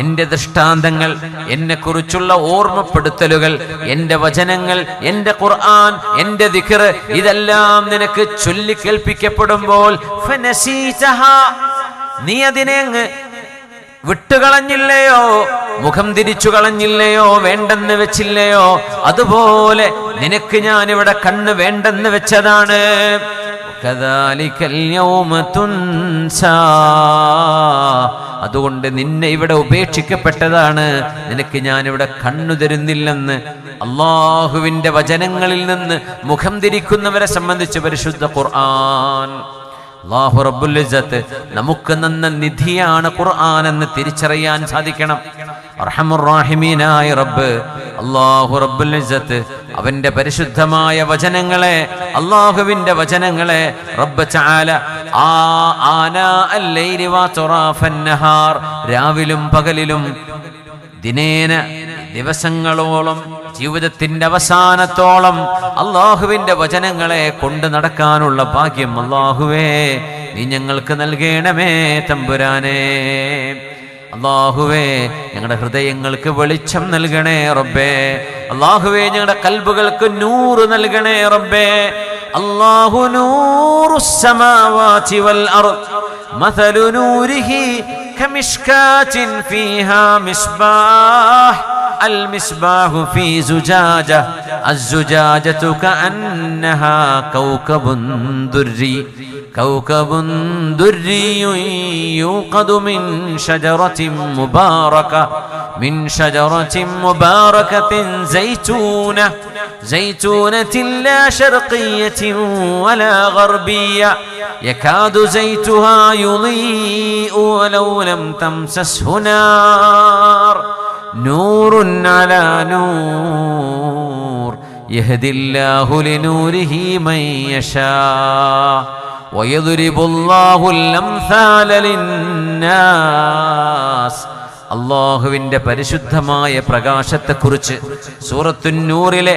എന്റെ ദൃഷ്ടാന്തങ്ങൾ, എന്നെ കുറിച്ചുള്ള ഓർമ്മപ്പെടുത്തലുകൾ, എന്റെ വചനങ്ങൾ, എന്റെ ഖുർആൻ, എന്റെ ദിക്ർ, ഇതെല്ലാം നിനക്ക് ചൊല്ലിക്കേൽപ്പിക്കപ്പെടുമ്പോൾ ഫനസീതഹാ, നീ അതിനെ അങ്ങ് വിട്ടുകളഞ്ഞില്ലയോ, മുഖം തിരിച്ചു കളഞ്ഞില്ലയോ, വേണ്ടെന്ന് വെച്ചില്ലയോ? അതുപോലെ നിനക്ക് ഞാൻ ഇവിടെ കണ്ണ് വേണ്ടെന്ന് വെച്ചതാണ്. അതുകൊണ്ട് നിന്നെ ഇവിടെ ഉപേക്ഷിക്കപ്പെട്ടതാണ്, നിനക്ക് ഞാനിവിടെ കണ്ണു തരുന്നില്ലെന്ന് അള്ളാഹുവിന്റെ വചനങ്ങളിൽ നിന്ന് മുഖം തിരിക്കുന്നവരെ സംബന്ധിച്ച് പരിശുദ്ധ ഖുർആൻ. അല്ലാഹു റബ്ബുൽ ഇസ്സത്ത് നമുക്ക് തന്ന നിധിയാണ് ഖുർആൻ എന്ന് തിരിച്ചറിയാൻ സാധിക്കണം. അർഹമുർ റഹീമീനായ റബ്ബ് അല്ലാഹു റബ്ബുൽ ഇസ്സത്ത് അവന്റെ പരിശുദ്ധമായ വചനങ്ങളെ, അല്ലാഹുവിന്റെ വചനങ്ങളെ റബ്ബ് തആല ആനാ അൽ-ലൈലി വഅത്റാഫൻ നഹാർ, രാവിലും പകലിലും ദിനേന ദിവസങ്ങളോളം ജീവിതത്തിന്റെ അവസാനത്തോളം അള്ളാഹുവിന്റെ വചനങ്ങളെ കൊണ്ട് നടക്കാനുള്ള ഭാഗ്യം അള്ളാഹുവേ നീ ഞങ്ങൾക്ക് നൽകണമേ തമ്പുരാനേ. അള്ളാഹുവേ ഞങ്ങളുടെ ഹൃദയങ്ങൾക്ക് വെളിച്ചം നൽകണേ റബ്ബേ. അള്ളാഹുവേ ഞങ്ങളുടെ കൽബുകൾക്ക് നൂറ് നൽകണേ റബ്ബേ. അല്ലാഹു നൂറുസ് സമാവാതി വൽ അർദ് മസലു നൂരിഹി കമിഷ്കാത്തിൻ ഫീഹാ മിസ്ബാഹ് المصباح في زجاجة الزجاجة كأنها كوكب دري يوقد من شجرة مباركة زيتونة لا شرقية ولا غربية يكاد زيتها يضيء ولو لم تمسسه نار نور على نور يهدي الله لنوره من يشاء ويضرب الله الأمثال للناس. അള്ളാഹുവിന്റെ പരിശുദ്ധമായ പ്രകാശത്തെക്കുറിച്ച് സൂറത്തുൻ നൂറിലെ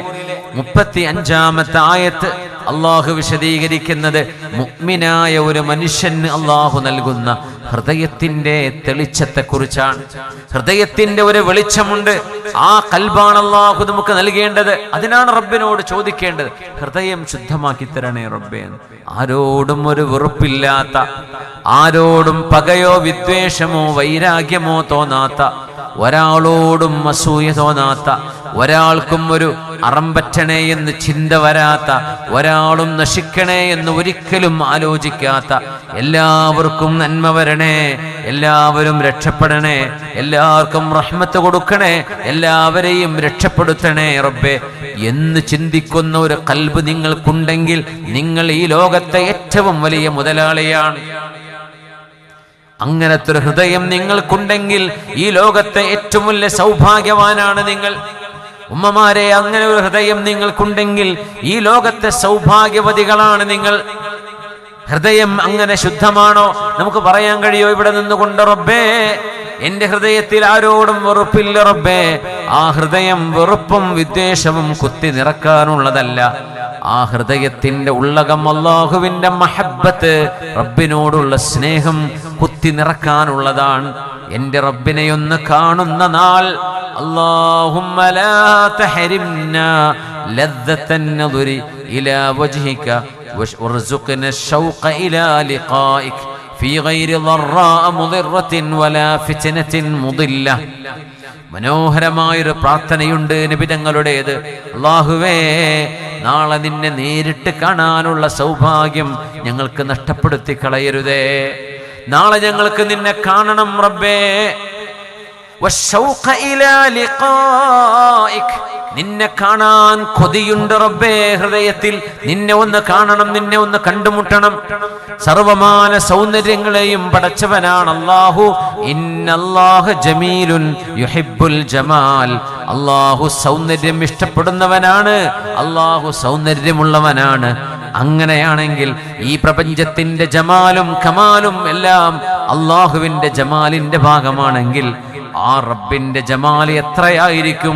35-ാമത്തെ ആയത്ത് അള്ളാഹു വിശദീകരിക്കുന്നത് മുഅ്മിനായ ഒരു മനുഷ്യന് അള്ളാഹു നൽകുന്ന ഹൃദയത്തിന്റെ തെളിച്ചത്തെക്കുറിച്ചാണ്. ഹൃദയത്തിന്റെ ഒരു വെളിച്ചമുണ്ട്, ആ കൽബാണ് അള്ളാഹു നമുക്ക് നൽകേണ്ടത്. അതിനാണ് റബ്ബിനോട് ചോദിക്കേണ്ടത്, ഹൃദയം ശുദ്ധമാക്കി തരണേ റബ്ബേ. ആരോടും ഒരു വെറുപ്പില്ലാത്ത, ആരോടും പകയോ വിദ്വേഷമോ വൈരാഗ്യമോ തോന്നാത്ത, ഒരാളോടും അസൂയ തോന്നാത്ത, ഒരാൾക്കും ഒരു അറമ്പറ്റണേ എന്ന് ചിന്ത വരാത്ത, ഒരാളും നശിക്കണേ എന്ന് ഒരിക്കലും ആലോചിക്കാത്ത, എല്ലാവർക്കും നന്മ വരണേ, എല്ലാവരും രക്ഷപ്പെടണേ, എല്ലാവർക്കും റഹ്മത്ത് കൊടുക്കണേ, എല്ലാവരെയും രക്ഷപ്പെടുത്തണേ റബ്ബേ എന്ന് ചിന്തിക്കുന്ന ഒരു ഖൽബ് നിങ്ങൾക്കുണ്ടെങ്കിൽ നിങ്ങൾ ഈ ലോകത്തെ ഏറ്റവും വലിയ മുതലാളിയാണ്. അങ്ങനത്തെ ഒരു ഹൃദയം നിങ്ങൾക്കുണ്ടെങ്കിൽ ഈ ലോകത്തെ ഏറ്റവും വലിയ സൗഭാഗ്യവാനാണ് നിങ്ങൾ. ഉമ്മമാരെ, അങ്ങനെ ഒരു ഹൃദയം നിങ്ങൾക്കുണ്ടെങ്കിൽ ഈ ലോകത്തെ സൗഭാഗ്യവതികളാണ് നിങ്ങൾ. ഹൃദയം അങ്ങനെ ശുദ്ധമാണോ? നമുക്ക് പറയാൻ കഴിയോ ഇവിടെ നിന്നുകൊണ്ട്, റബ്ബേ എന്റെ ഹൃദയത്തിൽ ആരോടും വെറുപ്പില്ല റബ്ബേ? ആ ഹൃദയം വെറുപ്പും വിദ്വേഷവും കുത്തി നിറക്കാനുള്ളതല്ല. ആ ഹൃദയത്തിന്റെ ഉള്ളകം അല്ലാഹുവിന്റെ മഹബ്ബത്ത്, റബ്ബിനോടുള്ള സ്നേഹം കുത്തി നിറക്കാനുള്ളതാണ്. എന്റെ റബ്ബിനെയൊന്ന് കാണുന്ന നാൾ, അല്ലാഹുമ്മ ലാ തഹരിംനാ ലദ്ദത്തൻ നദരി ഇലാ വജ്ഹിക വർസുഖ്നാ ശൗഖ ഇലാ ലിഖായിക ഫീ ഗൈരി ളറാഅ മുദിറത്തിൻ വലാ ഫിത്നത്തിൻ മുദില്ല. മനോഹരമായൊരു പ്രാർത്ഥനയുണ്ട് നബി തങ്ങളുടേത്. അല്ലാഹുവേ, നാളെ നിന്നെ നേരിട്ട് കാണാനുള്ള സൗഭാഗ്യം ഞങ്ങൾക്ക് നഷ്ടപ്പെടുത്തി കളയരുതേ. നാളെ ഞങ്ങൾക്ക് നിന്നെ കാണണം റബ്ബേ. വശൗഖ ഇലാ ലിഖായിക, നിന്നെ കാണാൻ കൊതിയുണ്ട് റബ്ബേ ഹൃദയത്തിൽ. നിന്നെ ഒന്ന് കാണണം, നിന്നെ ഒന്ന് കണ്ടുമുട്ടണം. സർവമാന സൗന്ദര്യങ്ങളെയും പടച്ചവനാണ് അല്ലാഹു. ഇന്നല്ലാഹ ജമീലുൻ യുഹിബ്ബുൽ ജമാൽ. അല്ലാഹു സൗന്ദര്യം ഇഷ്ടപ്പെടുന്നവനാണ്, അല്ലാഹു സൗന്ദര്യമുള്ളവനാണ്. അങ്ങനെയാണെങ്കിൽ ഈ പ്രപഞ്ചത്തിന്റെ ജമാലും കമാലും എല്ലാം അല്ലാഹുവിന്റെ ജമാലിന്റെ ഭാഗമാണെങ്കിൽ ആ റബ്ബിന്റെ ജമാല് എത്രയായിരിക്കും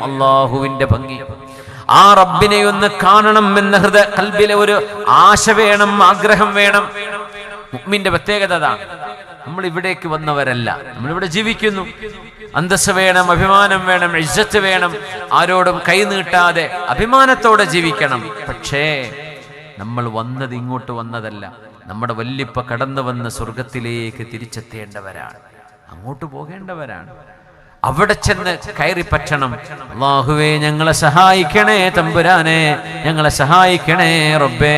അല്ലാഹുവിന്റെ ഭംഗി. ആ റബ്ബിനെ ഒന്ന് കാണണം എന്ന കൽബിലെ ഒരു ആശ വേണം, ആഗ്രഹം വേണം. മുഅ്മിന്റെ പ്രത്യേകത അതാണ്. നമ്മൾ ഇവിടേക്ക് വന്നവരല്ല, നമ്മളിവിടെ ജീവിക്കുന്നു. അന്തസ്സ് വേണം, അഭിമാനം വേണം, ഇജ്ജത്ത് വേണം, ആരോടും കൈ നീട്ടാതെ അഭിമാനത്തോടെ ജീവിക്കണം. പക്ഷേ നമ്മൾ വന്നത് ഇങ്ങോട്ട് വന്നതല്ല, നമ്മുടെ വല്ലിപ്പ കടന്നു വന്ന സ്വർഗത്തിലേക്ക് തിരിച്ചെത്തേണ്ടവരാണ്, അങ്ങോട്ട് പോകേണ്ടവരാണ്. അവിടെ ചെന്ന് കയറി പറ്റണം. അല്ലാഹുവേ ഞങ്ങളെ സഹായിക്കണേ തമ്പുരാനെ, ഞങ്ങളെ സഹായിക്കണേ റബ്ബേ.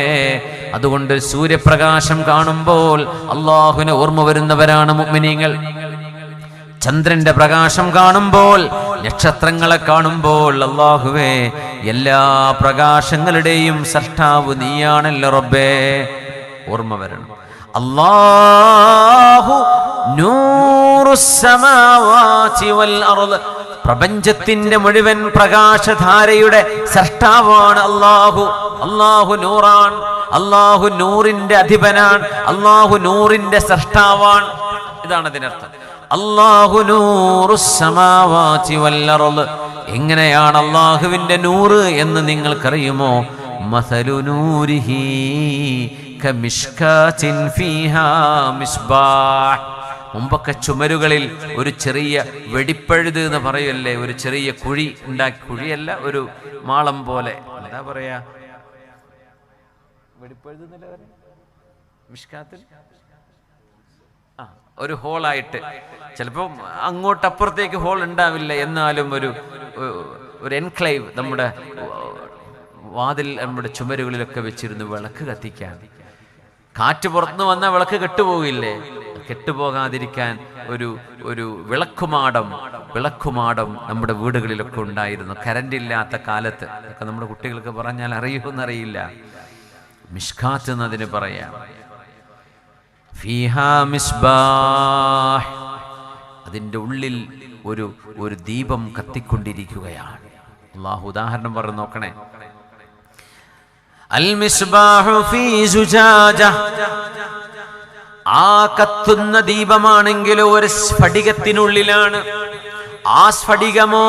അതുകൊണ്ട് സൂര്യപ്രകാശം കാണുമ്പോൾ അല്ലാഹുവിനെ ഓർമ്മ വരുന്നവരാണ് മുഅ്മിനീങ്ങൾ. ചന്ദ്രന്റെ പ്രകാശം കാണുമ്പോൾ, നക്ഷത്രങ്ങളെ കാണുമ്പോൾ അല്ലാഹുവേ എല്ലാ പ്രകാശങ്ങളുടെയും സൃഷ്ടാവ് നീയാണല്ലോ റബ്ബേ, ഓർമ്മ വരണം. അല്ലാഹു നൂറുസ് സമാവാതി വൽ അർദ്, പ്രപഞ്ചത്തിന്റെ മുഴുവൻ പ്രകാശധാരയുടെ സൃഷ്ടാവാണ് അല്ലാഹു. അല്ലാഹു നൂറാൻ, അല്ലാഹു നൂറിന്റെ അധിപനാണ്, അല്ലാഹു നൂറിന്റെ സൃഷ്ടാവാണ്. ഇതാണ് അതിനർത്ഥം. അല്ലാഹു നൂറുസ് സമാവാതി വൽ അർദ്. എങ്ങനെയാണ് അല്ലാഹുവിന്റെ നൂറ് എന്ന് നിങ്ങൾക്കറിയുമോ? മസലു നൂരിഹി കമിഷ്കാത്തിൻ ഫീഹാ മിസ്ബാഹ്. മുമ്പൊക്കെ ചുമരുകളിൽ ഒരു ചെറിയ വെടിപ്പഴുത് എന്ന് പറയല്ലേ, ഒരു ചെറിയ കുഴി ഉണ്ടാക്കി, കുഴിയല്ല ഒരു മാളം പോലെ, എന്താ പറയാ, വെടിപ്പഴുത് മിഷ്കാത്തിൽ ഒരു ഹോളായിട്ട്, ചിലപ്പോൾ അങ്ങോട്ടപ്പുറത്തേക്ക് ഹോൾ ഉണ്ടാവില്ല, എന്നാലും ഒരു എൻക്ലേവ് നമ്മുടെ വാതിൽ, നമ്മുടെ ചുമരുകളിലൊക്കെ വെച്ചിരുന്ന് വിളക്ക് കത്തിക്കാൻ. കാറ്റ് പുറത്തുനിന്ന് വന്നാൽ വിളക്ക് കെട്ടുപോകില്ലേ? കെട്ടുപോകാതിരിക്കാൻ ഒരു വിളക്കുമാടം നമ്മുടെ വീടുകളിലൊക്കെ ഉണ്ടായിരുന്നു, കറണ്ട് ഇല്ലാത്ത കാലത്ത്. അതൊക്കെ നമ്മുടെ കുട്ടികൾക്ക് പറഞ്ഞാൽ അറിയുമെന്നറിയില്ല. മിഷ്കാത്ത് എന്നതിന് പറയാം. ഫീഹാ മിസ്ബാഹ്, അതിൻ്റെ ഉള്ളിൽ ഒരു ദീപം കത്തിക്കൊണ്ടിരിക്കുകയാണ്. അല്ലാഹു ഉദാഹരണം പറഞ്ഞു നോക്കണേ. അൽ മിസ്ബാഹു ഫീ സുജാജ, ആ കത്തുന്ന ദീപമാണെങ്കിൽ ഒരു സ്ഫടികത്തിനുള്ളിലാണ്. ആ സ്ഫടികമോ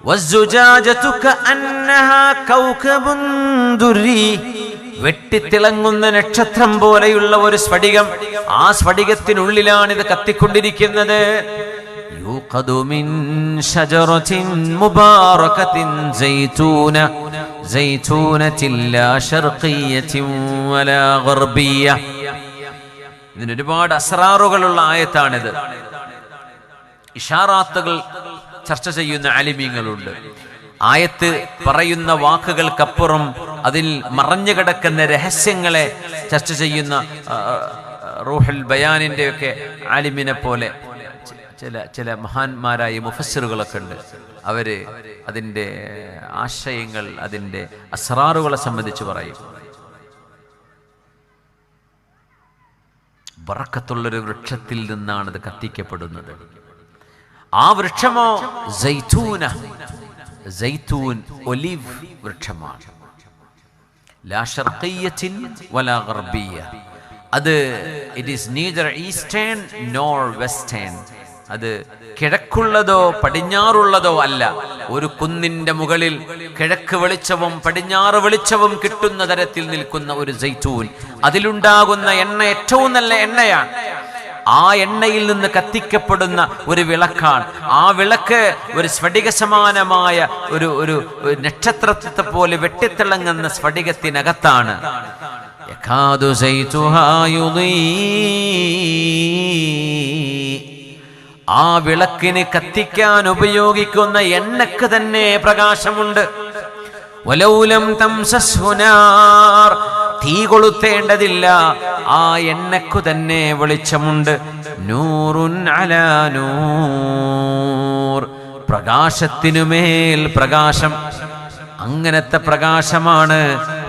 വസ്സുജാജതു കഅന്നഹാ കൗകബുൻ ദുരി, വെട്ടിത്തിളങ്ങുന്ന നക്ഷത്രം പോലെയുള്ള ഒരു സ്ഫടികം. ആ സ്ഫടികത്തിനുള്ളിലാണ് ഇത് കത്തിക്കൊണ്ടിരിക്കുന്നത്. യൂഖദു മിൻ ശജറത്തിൻ മുബാറകത്തിൻ സൈതൂനത്തിൻ ലാ ശർഖിയ്യത്തിൻ വലാ ഗർബിയ്യ. ഇതിന് ഒരുപാട് അസ്റാറുകളുള്ള ആയത്താണിത്. ഇഷാറാത്തുകൾ ചർച്ച ചെയ്യുന്ന ആലിമീങ്ങളുണ്ട്. ആയത്ത് പറയുന്ന വാക്കുകൾക്കപ്പുറം അതിൽ മറഞ്ഞു കിടക്കുന്ന രഹസ്യങ്ങളെ ചർച്ച ചെയ്യുന്ന റൂഹുൽ ബയാനിന്റെ ഒക്കെ ആലിമിനെ പോലെ ചില മഹാന്മാരായ മുഫസ്സിറുകളൊക്കെ ഉണ്ട്. അവര് അതിൻ്റെ ആശയങ്ങൾ, അതിൻ്റെ അസ്റാറുകളെ സംബന്ധിച്ച് പറയും. ബറക്കത്തുള്ളൊരു വൃക്ഷത്തിൽ നിന്നാണ് ഇത് കത്തിക്കപ്പെടുന്നത്. ആ വൃക്ഷമോ സൈതൂൻ, ഒലിവ് വൃക്ഷമാണ്. ലാ ശർഖിയ്യത്തിൻ വലാ ഗർബിയ്യ. അത് it is neither eastern nor western. അത് കിഴക്കുള്ളതോ പടിഞ്ഞാറുള്ളതോ അല്ല. ഒരു കുന്നിന്റെ മുകളിൽ കിഴക്ക് വെളിച്ചവും പടിഞ്ഞാറ് വെളിച്ചവും കിട്ടുന്ന തരത്തിൽ നിൽക്കുന്ന ഒരു സൈതൂൻ. അതിലുണ്ടാകുന്ന എണ്ണ ഏറ്റവും നല്ല എണ്ണയാണ്. ആ എണ്ണയിൽ നിന്ന് കത്തിക്കപ്പെടുന്ന ഒരു വിളക്കാണ്. ആ വിളക്ക് ഒരു സ്ഫടിക സമാനമായ ഒരു നക്ഷത്രത്തെ പോലെ വെട്ടിത്തിളങ്ങുന്ന സ്ഫടികത്തിനകത്താണ്. യകാദു സൈതുഹാ യുദീ, ആ വിളക്കിന് കത്തിക്കാൻ ഉപയോഗിക്കുന്ന എണ്ണക്ക് തന്നെ പ്രകാശമുണ്ട്. വലൗലം തംസസ്ഹു നാർ, തീ കൊളുത്തേണ്ടതില്ല, ആ എണ്ണക്കു തന്നെ വെളിച്ചമുണ്ട്. നൂറുൻ അലാ നൂർ, പ്രകാശത്തിനുമേൽ പ്രകാശം. അങ്ങനത്തെ പ്രകാശമാണ്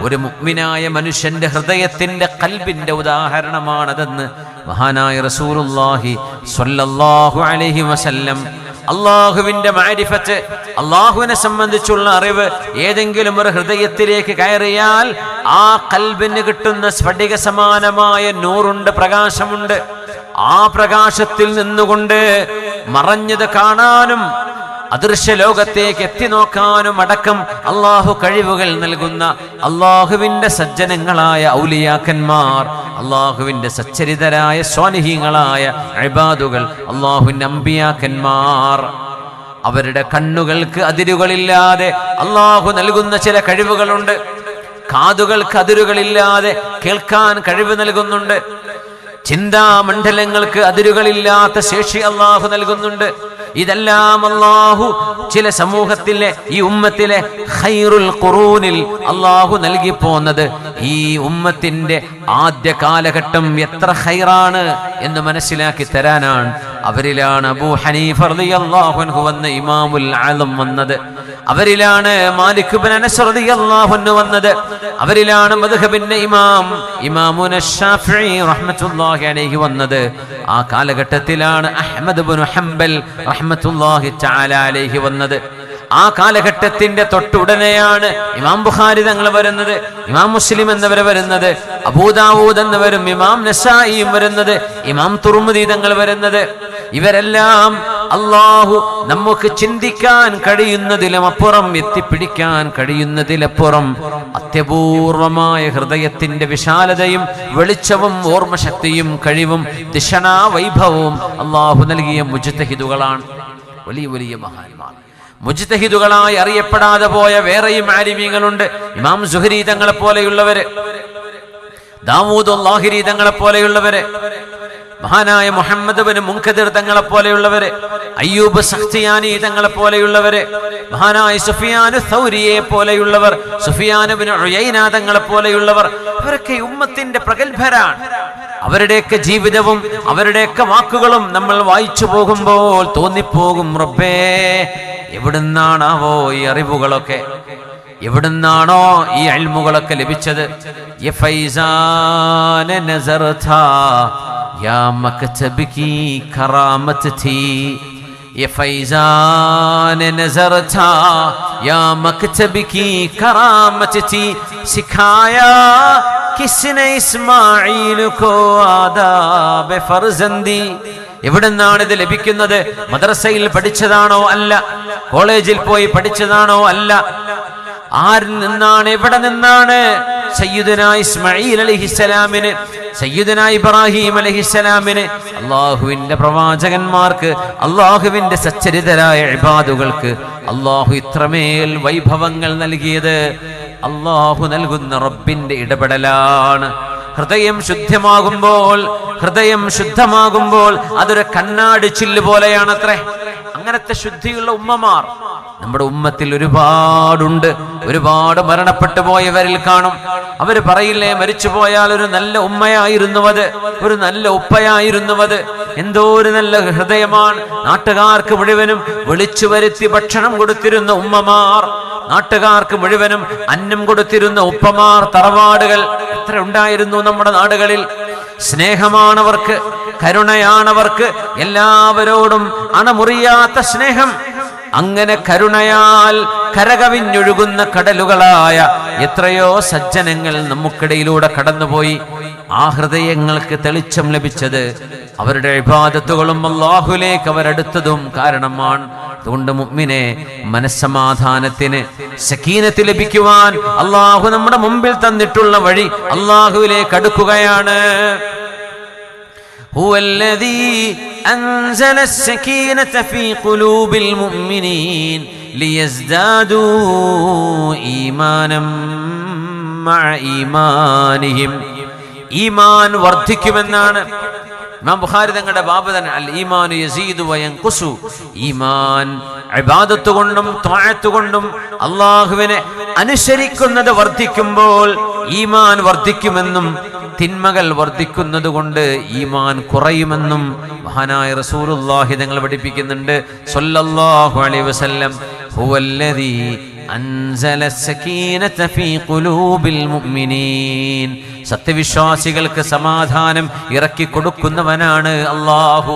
ഒരു മുഅ്മിനായ മനുഷ്യന്റെ ഹൃദയത്തിന്റെ ഖൽബിന്റെ ഉദാഹരണമാണതെന്ന് മഹാനായ റസൂലുള്ളാഹി സ്വല്ലല്ലാഹു അലൈഹി വസല്ലം. അള്ളാഹുവിന്റെ മഅരിഫത്ത്, അള്ളാഹുവിനെ സംബന്ധിച്ചുള്ള അറിവ് ഏതെങ്കിലും ഒരു ഹൃദയത്തിലേക്ക് കയറിയാൽ ആ ഖൽബിന് കിട്ടുന്ന സ്ഫടിക സമാനമായ നൂറുണ്ട്, പ്രകാശമുണ്ട്. ആ പ്രകാശത്തിൽ നിന്നുകൊണ്ട് മറഞ്ഞത് കാണാനും അദൃശ്യ ലോകത്തേക്ക് എത്തി നോക്കാനും അടക്കം അള്ളാഹു കഴിവുകൾ നൽകുന്ന അള്ളാഹുവിന്റെ സജ്ജനങ്ങളായ ഔലിയാക്കന്മാർ, അള്ളാഹുവിന്റെ സച്ചരിതരായ സ്വാലിഹീങ്ങളായ ഇബാദുകൾ, അള്ളാഹുവിന്റെ അമ്പിയാക്കന്മാർ, അവരുടെ കണ്ണുകൾക്ക് അതിരുകളില്ലാതെ അള്ളാഹു നൽകുന്ന ചില കഴിവുകളുണ്ട്. കാതുകൾക്ക് അതിരുകളില്ലാതെ കേൾക്കാൻ കഴിവ് നൽകുന്നുണ്ട്. ചിന്താമണ്ഡലങ്ങൾക്ക് അതിരുകളില്ലാത്ത ശേഷി അള്ളാഹു നൽകുന്നുണ്ട്. ഇതെല്ലാം അള്ളാഹു ചില സമൂഹത്തിലെ, ഈ ഉമ്മത്തിലെ ഖൈറുൽ ഖുറൂനിൽ അള്ളാഹു നൽകി പോന്നത് ഈ ഉമ്മത്തിന്റെ ആദ്യ കാലഘട്ടം എത്ര ഖൈറാണ് എന്ന് മനസ്സിലാക്കി തരാനാണ്. അവരിലാണ് അബൂ ഹനീഫ റളിയല്ലാഹു അൻഹു വന്ന ഇമാമുൽ ആലം വന്നത്. അവരിലാണ് മാലിക് ഇബ്നു അനസ് റളിയല്ലാഹു അൻഹു വന്നത്. അവരിലാണ് മദ്ഹബിന്റെ ഇമാമുന ശാഫിഈ റഹ്മത്തുള്ളാഹി അലൈഹി വന്നത്. ആ കാലഘട്ടത്തിലാണ് അഹ്മദ് ഇബ്നു ഹംബൽ റഹ്മത്തുള്ളാഹി തആല അലൈഹി വന്നത്. ആ കാലഘട്ടത്തിന്റെ തൊട്ടുടനെയാണ് ഇമാം ബുഖാരി തങ്ങൾ വരുന്നത്, ഇമാം മുസ്ലിം എന്നിവർ വരുന്നത്, അബൂദാവൂദ് എന്നിവരും ഇമാം നസായിയും വരുന്നത്, ഇമാം തുർമുദി തങ്ങൾ വരുന്നത്. ഇവരെല്ലാം അള്ളാഹു നമുക്ക് ചിന്തിക്കാൻ കഴിയുന്നതിലും അപ്പുറം, എത്തിപ്പിടിക്കാൻ കഴിയുന്നതിലപ്പുറം അത്യപൂർവമായ ഹൃദയത്തിന്റെ വിശാലതയും വെളിച്ചവും ഓർമ്മശക്തിയും കഴിവും ദിശണാ വൈഭവവും അള്ളാഹു നൽകിയ മുജ്തഹിദുകളാണ്. വലിയ വലിയ മഹാന്മാർ, മുജ്തഹിദുകളായി അറിയപ്പെടാതെ പോയ വേറെയും ആലിമീങ്ങളുണ്ട്. ഇമാം സുഹരി തങ്ങളെ പോലെയുള്ളവര്, ദാവൂദ് ലാഹിരി തങ്ങളെ പോലെയുള്ളവര്, മഹാനായ മുഹമ്മദ് ബിൻ മുൻകദിർ തങ്ങളെ പോലെയുള്ളവര്, അയ്യൂബ് സഖ്തിയാനി തങ്ങളെ പോലെയുള്ളവര്, മഹാനായ സുഫിയാൻ സൗരിയെ പോലെയുള്ളവർ, സുഫിയാൻ ബിൻ ഉയൈന തങ്ങളെ പോലെയുള്ളവർ, അവരൊക്കെ ഉമ്മത്തിന്റെ പ്രഗത്ഭരാണ്. അവരുടെയൊക്കെ ജീവിതവും അവരുടെയൊക്കെ വാക്കുകളും നമ്മൾ വായിച്ചു പോകുമ്പോൾ തോന്നിപ്പോകും, റബ്ബേ എവിടുന്നാണാവോ ഈ അറിവുകളൊക്കെ, എവിടുന്നാണോ ഈ ഇൽമുകളൊക്കെ ലഭിച്ചത്? യാ മക്തബ് കി കറാമത്ത് ഥീ, യ ഫൈസാൻ നസർ ഥാ യാ മക്തബ് കി കറാമത്ത് ഥീ, സിഖായാ കിസ്നെ ഇസ്മാഈൽ കോ ആദാബ് ഫർസന്ദി. എവിടുന്നാണ് ഇത് ലഭിക്കുന്നത്? മദ്രസയിൽ പഠിച്ചതാണോ? അല്ല. കോളേജിൽ പോയി പഠിച്ചതാണോ? അല്ല. ആരിൽ നിന്നാണ്, എവിടെ നിന്നാണ്? സയ്യിദുനാ ഇസ്മാഈൽ അലൈഹിസ്സലാമിന്, സയ്യിദുനാ ഇബ്രാഹിം അലൈഹിസ്സലാമിന്, അള്ളാഹുവിന്റെ പ്രവാചകന്മാർക്ക്, അള്ളാഹുവിന്റെ സച്ചരിതരായ ഇബാദുകൾക്ക് അള്ളാഹു ഇത്രമേൽ വൈഭവങ്ങൾ നൽകിയത് അള്ളാഹു നൽകുന്ന റബ്ബിന്റെ ഇടപെടലാണ്. ഹൃദയം ശുദ്ധമാകുമ്പോൾ അതൊരു കണ്ണാടി ചില്ല് പോലെയാണത്രേ. അങ്ങനത്തെ ശുദ്ധിയുള്ള ഉമ്മമാർ നമ്മുടെ ഉമ്മത്തിൽ ഒരുപാടുണ്ട്. ഒരുപാട് മരണപ്പെട്ടു പോയവരിൽ കാണും. അവര് പറയില്ലേ, മരിച്ചുപോയാൽ ഒരു നല്ല ഉമ്മയായിരുന്നുവത്, ഒരു നല്ല ഉപ്പയായിരുന്നുവത്. എന്തോ ഒരു നല്ല ഹൃദയമാണ്. നാട്ടുകാർക്ക് മുഴുവനും വിളിച്ചു വരുത്തി ഭക്ഷണം കൊടുത്തിരുന്ന ഉമ്മമാർ, നാട്ടുകാർക്ക് മുഴുവനും അന്നം കൊടുത്തിരുന്ന ഉപ്പമാർ, തറവാടുകൾ എത്ര ഉണ്ടായിരുന്നു നമ്മുടെ നാടുകളിൽ. സ്നേഹമാണവർക്ക്, കരുണയാണവർക്ക്, എല്ലാവരോടും അണമുറിയാത്ത സ്നേഹം. അങ്ങനെ കരുണയാൽ കരകവിഞ്ഞൊഴുകുന്ന കടലുകളായ എത്രയോ സജ്ജനങ്ങൾ നമുക്കിടയിലൂടെ കടന്നുപോയി. ആ ഹൃദയങ്ങൾക്ക് തെളിച്ചം ലഭിച്ചത് അവരുടെ ഇബാദത്തുകളും അല്ലാഹുവിലേക്ക് അവരടുത്തതും കാരണമാണ്. അതുകൊണ്ട് മുഅ്മിനെ, മനസ്സമാധാനത്തിന്, സക്കീനത്ത് ലഭിക്കുവാൻ അല്ലാഹു നമ്മുടെ മുമ്പിൽ തന്നിട്ടുള്ള വഴി അല്ലാഹുവിലേക്ക് അടുക്കുകയാണ്. هو الذي أنزل السكينة في قلوب المؤمنين ليزدادوا إيمانا مع إيمانهم. ഈമാൻ വർദ്ധിക്കുമെന്നാണ് ഇമാം ബുഖാരി തങ്ങളുടെ ബാബ് തന്നെ, അൽ ഈമാനു യസീദു വയൻഖുസു. ഈമാൻ ഇബാദത്ത് കൊണ്ടും ത്വാഅത്ത് കൊണ്ടും അല്ലാഹുവിനെ അനുസരിക്കുന്നത് വർദ്ധിക്കുമ്പോൾ ഈമാൻ വർദ്ധിക്കുമെന്നും തിന്മകൾ വർദ്ധിക്കുന്നത് കൊണ്ട് ഈമാൻ കുറയുമെന്നും മഹാനായ റസൂലുള്ളാഹി തങ്ങൾ പഠിപ്പിക്കുന്നുണ്ട് സ്വല്ലല്ലാഹു അലൈഹി വസല്ലം. ഹുവല്ലദീ അൻസല സകീനത ഫീ ഖുലൂബിൽ മുഅ്മിനീൻ. സത്യവിശ്വാസികൾക്ക് സമാധാനം ഇറക്കി കൊടുക്കുന്നവനാണ് അല്ലാഹു.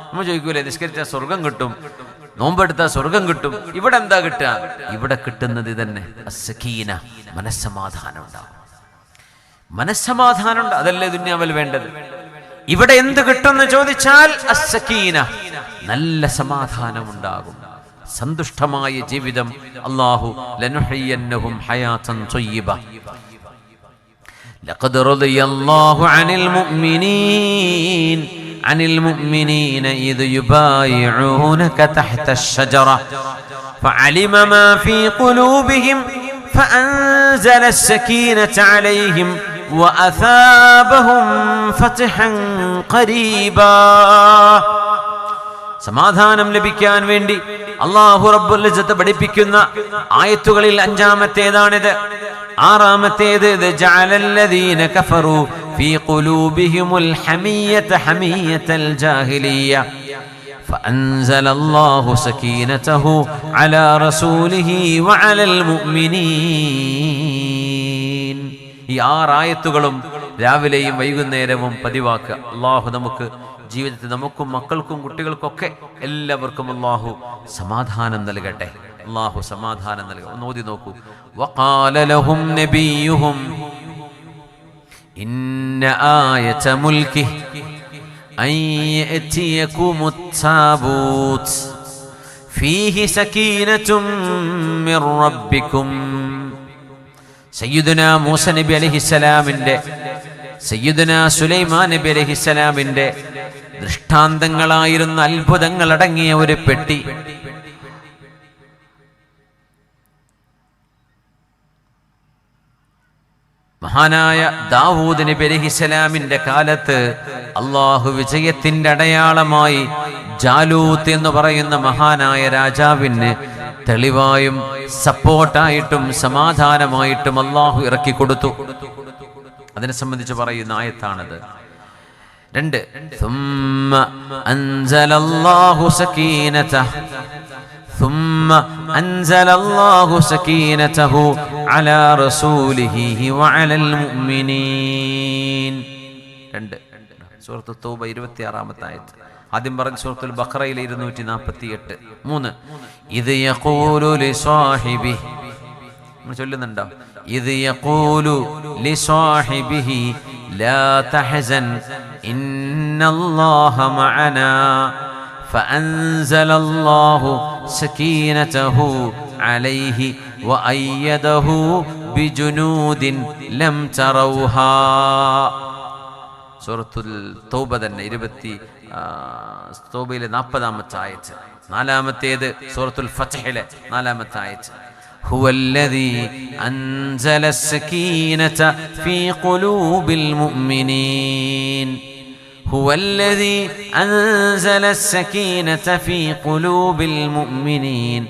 നമ്മൾ ചോദിക്കൂലേ, നിസ്കരിച്ചാൽ സ്വർഗം കിട്ടും, നോമ്പെടുത്താൽ സ്വർഗം കിട്ടും. ഇവിടെ എന്താ കിട്ടുക? ഇവിടെ കിട്ടുന്നത് തന്നെ അസ്സകീന, മനസ്സമാധാനം ഉണ്ടാകും. മനസ്സമാധാനം ഉണ്ട്, അതല്ലേ ദുനിയാവിൽ വേണ്ടത്. ഇവിടെ എന്ത് കിട്ടുമെന്ന് ചോദിച്ചാൽ അസ്സകീന, നല്ല സമാധാനം ഉണ്ടാകും. സന്തുഷ്ടമായ ജീവിതം അല്ലാഹു ലനുഹയ്യന്നഹും ഹയാതൻ ത്വയ്യിബ. ലഖദ് റളിയല്ലാഹു അനിൽ മുഅ്മിനീന ഇദ് യുബായിഊനക തഹ്ത അശ്ശജറ ഫഅലിമ മാ ഫീ ഖുലൂബിഹിം ഫഅൻസല അസ്സകീനത അലൈഹിം വഅസാബഹും ഫത്ഹൻ ഖരീബാ. സമാധാനം ലഭിക്കാൻ വേണ്ടി അല്ലാഹു റബ്ബുൽ ഇസ്സത്ത് പഠിപ്പിക്കുന്ന ആയത്തുകളിൽ അഞ്ചാമത്തേതാണിത്. ആറാമത്തേത് ജഅലല്ലദീന കഫറു ഫീ ഖുലൂബിഹിമുൽ ഹമിയ്യത്തൽ ജാഹിലിയ്യ ഫഅൻസലല്ലാഹു സകീനതഹു അലാ റസൂലിഹി വഅലൽ മുഅ്മിനീൻ. ഈ ആറായത്തുകളും രാവിലെയും വൈകുന്നേരവും പതിവാക്കുക. അല്ലാഹു നമുക്ക് ജീവിതത്തിൽ നമുക്കും മക്കൾക്കും കുട്ടികൾക്കൊക്കെ എല്ലാവർക്കും അല്ലാഹു സമാധാനം നൽകട്ടെ. അല്ലാഹു സമാധാനം നൽകട്ടെ. ഒന്ന് ഓതി നോക്കൂ. വഖാല ലഹും നബിയുഹും ഇന്ന ആയത മുൽകിഹി അൻ യഅതിയകുമുത് താബൂത്ത് ഫീഹി സകീനതും മിർ റബ്ബികും. സയ്യിദുനാ മൂസ നബി അലൈഹിസ്സലാമിന്റെ സയ്യിദുനാ സുലൈമാൻ നബി അലൈഹിസ്സലാമിന്റെ ദൃഷ്ടാന്തങ്ങളായിരുന്ന അത്ഭുതങ്ങൾ അടങ്ങിയ ഒരു പെട്ടി മഹാനായ ദാവൂദ് നബി അലൈഹിസ്സലാമിന്റെ കാലത്ത് അള്ളാഹു വിജയത്തിന്റെ അടയാളമായി ജാലൂത്ത് എന്ന് പറയുന്ന മഹാനായ രാജാവിന് തെളിവായും സപ്പോർട്ടായിട്ടും സമാധാനമായിട്ടും അള്ളാഹു ഇറക്കി കൊടുത്തു. അതിനെ സംബന്ധിച്ച് പറയുന്ന ആയത്താണത്. 2 ثم أنزل الله سكينته على رسوله وعلى المؤمنين. 2 സൂറത്ത് തൗബ 26-ാമത്തെ ആയത്ത്. ആദ്യം പറഞ്ഞ സൂറത്തുൽ ബഖറയിലെ 248. 3 ഇത് യഖൂലു ലിസാഹിബി, നമ്മൾ ചൊല്ലുന്നുണ്ടോ? ഇത് യഖൂലു ലിസാഹിബിഹി ലാ തഹ്സൻ ഇന്നല്ലാഹ മഅനാ ഫഅൻസലല്ലാഹു സകീനതഹു അലൈഹി വഅയ്യദഹു ബിജുനൂദിൻ ലം തറൗഹാ. സൂറത്തുൽ തൗബ തന്നെ 20 40-ാമത്തെ ആയത്ത്. 4-ാമത്തേത് സൂറത്തുൽ ഫത്ഹിലെ 4-ാമത്തെ ആയത്ത്. هو الذي أنزل السكينة في قلوب المؤمنين هو الذي أنزل السكينة في قلوب المؤمنين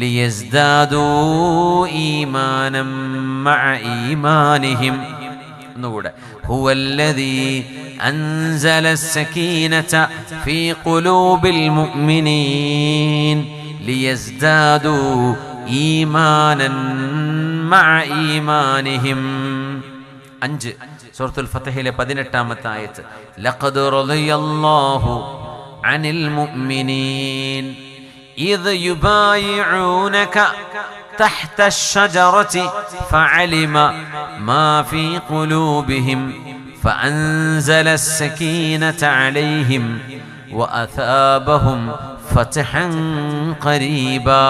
ليزدادوا إيمانا مع إيمانهم. هو الذي أنزل السكينة في قلوب المؤمنين ليزدادوا إيمانا مع إيمانهم. 5 സൂറത്തുൽ ഫത്ഹിലെ 18-ാമത്തെ ആയത്ത്. ലഖദ് റളിയല്ലാഹു അനിൽ മുഅ്മിനീൻ ഇദ് യുബായിഊനക തഹ്ത അശ്ശജറതി ഫഅലിമ മാ ഫീ ഖുലൂബിഹിം ഫഅൻസല അസ്സകീനത അലൈഹിം വഅസാബഹും ഫത്ഹൻ ഖരീബാ.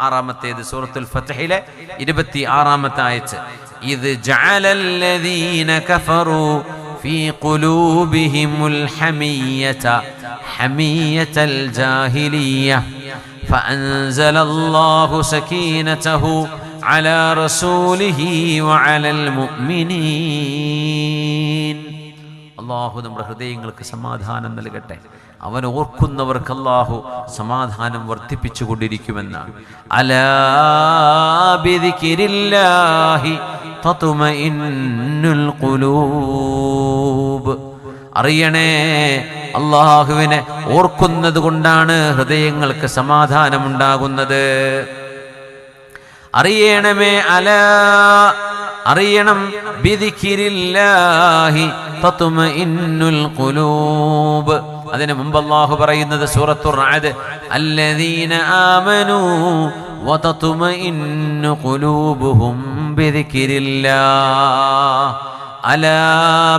6-ാമത്തേത് സൂറത്തുൽ ഫത്ഹിലെ 26-ാമത്തെ ആയത്ത്. ഇദ് ജഅലല്ലദീന കഫറൂ ഫീ ഖുലൂബിഹിമുൽ ഹമിയ്യത്തൽ ജാഹിലിയ്യ ഫഅൻസലല്ലാഹു സകീനതഹു അലാ റസൂലിഹി വഅലൽ മുഅ്മിനീൻ. അല്ലാഹു നമ്മുടെ ഹൃദയങ്ങൾക്ക് സമാധാനം നൽകട്ടെ. അവൻ ഓർക്കുന്നവർക്ക് അല്ലാഹു സമാധാനം വർദ്ധിപ്പിച്ചു കൊണ്ടിരിക്കുമെന്നാണ്. അലാ ബിദിക്രില്ലാഹി തത്മഇന്നുൽ ഖുലൂബ്. അറിയണേ, അല്ലാഹുവിനെ ഓർക്കുന്നത് കൊണ്ടാണ് ഹൃദയങ്ങൾക്ക് സമാധാനമുണ്ടാകുന്നത്. അറിയണമേ, അറിയണം, ബിദിക്രില്ലാഹി തത്മഇന്നുൽ ഖുലൂബ്. അതിനു മുമ്പ് അല്ലാഹു പറയുന്നത് സൂറത്തുർ റഅദ്, അല്ലദീന ആമനൂ വതത്മഇന്നു ഖുലൂബുഹും ബിദിക്രില്ലാഹ് അലാ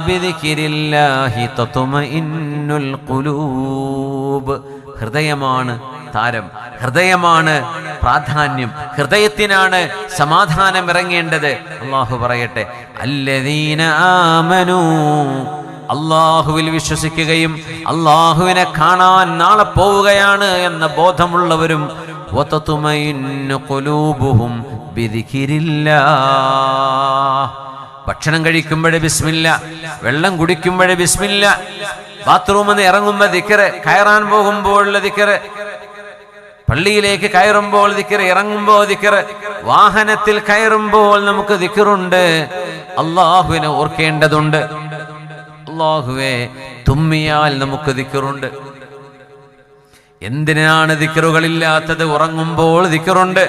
ബിദിക്രില്ലാഹി തത്മഇന്നുൽ ഖുലൂബ്. ഹൃദയമാണ് താരം. ഹൃദയമാണ് പ്രാധാന്യം, ഹൃദയത്തിനാണ് സമാധാനം ഇറങ്ങേണ്ടത്. അള്ളാഹു പറയട്ടെ, അല്ലദീന ആമനൂ, അള്ളാഹുവിൽ വിശ്വസിക്കുകയും അള്ളാഹുവിനെ കാണാൻ നാളെ പോവുകയാണ് എന്ന ബോധമുള്ളവരും വതത്മഇന്നു ഖുലൂബുഹും ബിദിക്രില്ലാഹ്. ഭക്ഷണം കഴിക്കുമ്പോഴേ ബിസ്മില്ല, വെള്ളം കുടിക്കുമ്പോഴേ ബിസ്മില്ല, ബാത്റൂമിൽ നിന്ന് ഇറങ്ങുമ്പോൾ ദിക്റ്, കയറാൻ പോകുമ്പോൾ ദിക്റ്, പള്ളിയിലേക്ക് കയറുമ്പോൾ ദിക്റ്, ഇറങ്ങുമ്പോൾ ദിക്റ്, വാഹനത്തിൽ കയറുമ്പോൾ നമുക്ക് ദിക്റുണ്ട്. അള്ളാഹുവിനെ ഓർക്കേണ്ടതുണ്ട്. അല്ലാഹുവേ, തുമ്മിയാൽ നമുക്ക് ദിക്റുണ്ട്. എന്തിനാണ് ദിക്റുകളില്ലാത്തത്? ഉറങ്ങുമ്പോൾ ദിക്റുണ്ട്,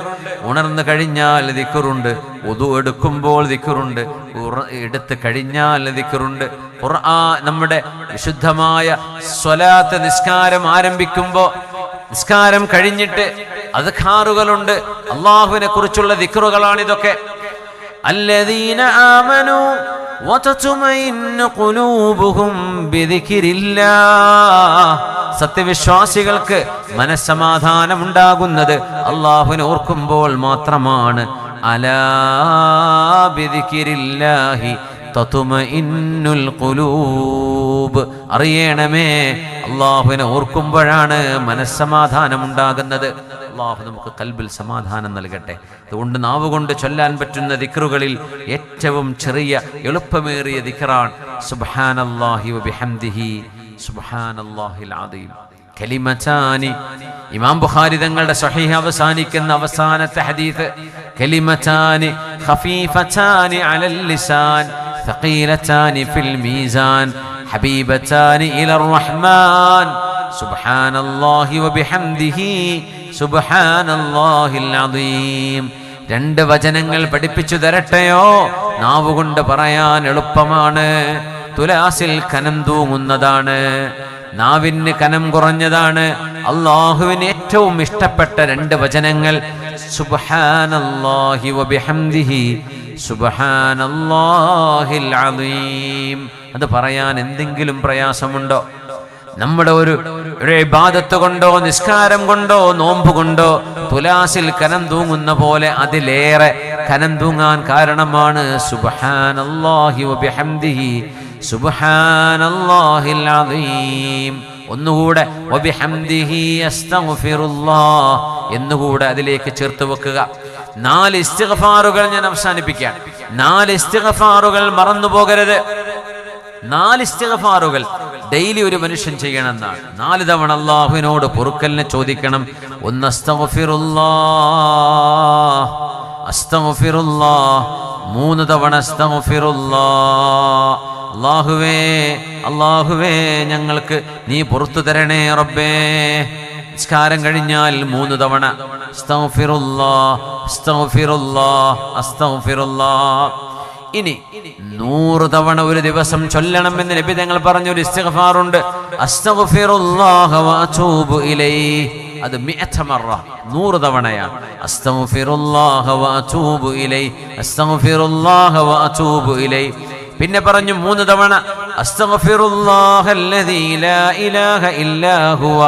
ഉണർന്നു കഴിഞ്ഞാൽ ദിക്റുണ്ട്, വുദു എടുക്കുമ്പോൾ ദിക്റുണ്ട്, എടുത്തു കഴിഞ്ഞാൽ ദിക്റുണ്ട്. ഖുർആൻ, നമ്മുടെ വിശുദ്ധമായ സ്വലാത്ത് നിസ്കാരം ആരംഭിക്കുമ്പോൾ, നിസ്കാരം കഴിഞ്ഞിട്ട് അദ്കാറുകളുണ്ട്, അള്ളാഹുവിനെ കുറിച്ചുള്ള ദിക്റുകളാണിതൊക്കെ. അല്ലദീന ആമനൂ വതത്മഇന്നു ഖുലൂബുഹും ബിദിക്രില്ലാഹ്. സത്യവിശ്വാസികൾക്ക് മനസ്സമാധാനം ഉണ്ടാകുന്നത് അള്ളാഹുവിനെ ഓർക്കുമ്പോൾ മാത്രമാണ്. അലാ ബിദിക്രില്ലാഹി തത്മഇന്നുൽ ഖുലൂബ്. അറിയണമേ, അള്ളാഹുവിനെ ഓർക്കുമ്പോഴാണ് മനസ്സമാധാനം ഉണ്ടാകുന്നത്. അള്ളാഹു നമുക്ക് ഖൽബിൽ സമാധാനം നൽകട്ടെ. അതുകൊണ്ട് നാവ് കൊണ്ട് ചൊല്ലാൻ പറ്റുന്ന ദിക്റുകളിൽ ഏറ്റവും ചെറിയ എളുപ്പമേറിയ ദിക്റാണ് സുബ്ഹാനല്ലാഹി വബിഹംദിഹി സുബ്ഹാനല്ലാഹിൽ അദീം. കലിമതാനി, ഇമാം ബുഖാരി തങ്ങളുടെ സ്വഹീഹ് അവസാനിക്കുന്ന അവസാനത്തെ ഹദീസ്, കലിമതാനി ഖഫീഫതാനി അലൽ ലിസാൻ ثقيلتان في الميزان حبيبتان إلى الرحمن سبحان الله وبحمده سبحان الله العظيم. രണ്ട് വചനങ്ങൾ പഠിപ്പിച്ചു തരട്ടെയോ? നാവുകൊണ്ട് പറയാൻ എളുപ്പമാണ്, തുലാസിൽ കനം തൂങ്ങുന്നതാണ്, നാവിന് കനം കുറഞ്ഞതാണ്. അള്ളാഹുവിന് ഏറ്റവും ഇഷ്ടപ്പെട്ട രണ്ട് വചനങ്ങൾ സുബ്ഹാനല്ലാഹി വബിഹംദിഹി സുബ്ഹാനല്ലാഹിൽ അലീം. അത് പറയാൻ എന്തെങ്കിലും പ്രയാസമുണ്ടോ? നമ്മുടെ ഒരു ഇബാദത്ത് കൊണ്ടോ നിസ്കാരം കൊണ്ടോ നോമ്പ് കൊണ്ടോ തുലാസിൽ കനം തൂങ്ങുന്ന പോലെ അതിലേറെ കനം തൂങ്ങാൻ കാരണമാണ് സുബ്ഹാനല്ലാഹി വബിഹംദിഹി സുബ്ഹാനല്ലാഹിൽ അലീം. ഒന്നുകൂടെ വബിഹംദിഹി അസ്തഗ്ഫിറുല്ലാഹ് എന്നുകൂടെ അതിലേക്ക് ചേർത്ത് വെക്കുക. 4 ഇസ്തിഗ്ഫാറുകൾ ഞാൻ അവസാനിപ്പിക്കാം. 4 ഇസ്തിഗ്ഫാറുകൾ മറന്നു പോകരുത്. 4 ഇസ്തിഗ്ഫാറുകൾ ഡെയിലി ഒരു മനുഷ്യൻ ചെയ്യണമെന്നാണ്. 4 തവണ അള്ളാഹുവിനോട് പൊറുക്കലിനെ ചോദിക്കണം. ഒന്ന് അസ്തഗ്ഫിറുല്ലാഹ്, അസ്തഗ്ഫിറുല്ലാഹ്. 3 തവണ അസ്തഗ്ഫിറുല്ലാഹ്. അല്ലാഹുവേ, അല്ലാഹുവേ, ഞങ്ങൾക്ക് നീ പുറത്തു തരണേ റബ്ബേ. നിസ്കാരം കഴിഞ്ഞാൽ 3 തവണ അസ്തഗ്ഫിറുല്ലാഹ്, അസ്തഗ്ഫിറുല്ലാഹ്, അസ്തഗ്ഫിറുല്ലാഹ്. ഇനി 100 തവണ ഒരു ദിവസം ചൊല്ലണമെന്ന് നബി തങ്ങൾ പറഞ്ഞൊരു ഇസ്തിഗ്ഫാറുണ്ട്, അസ്തഗ്ഫിറുല്ലാഹ വഅതൂബു ഇലൈഹി. അത് 100 മറ, 100 തവണയാണ്. അസ്തഗ്ഫിറുല്ലാഹ വഅതൂബു ഇലൈഹി, അസ്തഗ്ഫിറുല്ലാഹ വഅതൂബു ഇലൈഹി. പിന്നെ പറഞ്ഞു 3 തവണ അസ്തഗ്ഫിറുല്ലാഹല്ലദീ ലാ ഇലാഹ ഇല്ലാ ഹുവ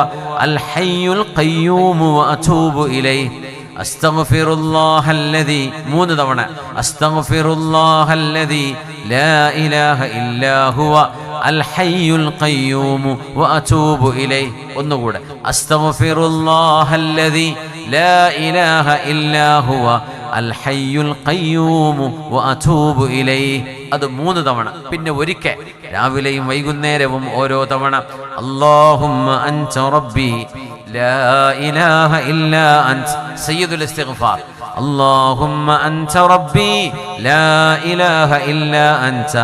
അൽ ഹയ്യുൽ ഖയ്യൂം വഅതൂബു ഇലൈഹി. അസ്തഗ്ഫിറുല്ലാഹല്ലദീ 3 തവണ അസ്തഗ്ഫിറുല്ലാഹല്ലദീ ലാ ഇലാഹ ഇല്ലാ ഹുവ അൽ ഹയ്യുൽ ഖയ്യൂം വഅതൂബു ഇലൈഹി. ഒന്നുകൂടെ അസ്തഗ്ഫിറുല്ലാഹല്ലദീ ലാ ഇലാഹ ഇല്ലാ ഹുവ അൽ ഹയ്യുൽ ഖയ്യൂം വഅതൂബു ഇലൈഹി. അത് 3 തവണ. പിന്നെ ഒരിക്കൽ രാവിലെയും വൈകുന്നേരവും ഓരോ തവണ അല്ലാഹുമ്മ അൻത റബ്ബി ലാ ഇലാഹ ഇല്ലാ അൻത. സയ്യിദുൽ ഇസ്തിഗ്ഫാർ. اللهم أنت ربي لا إله إلا أنت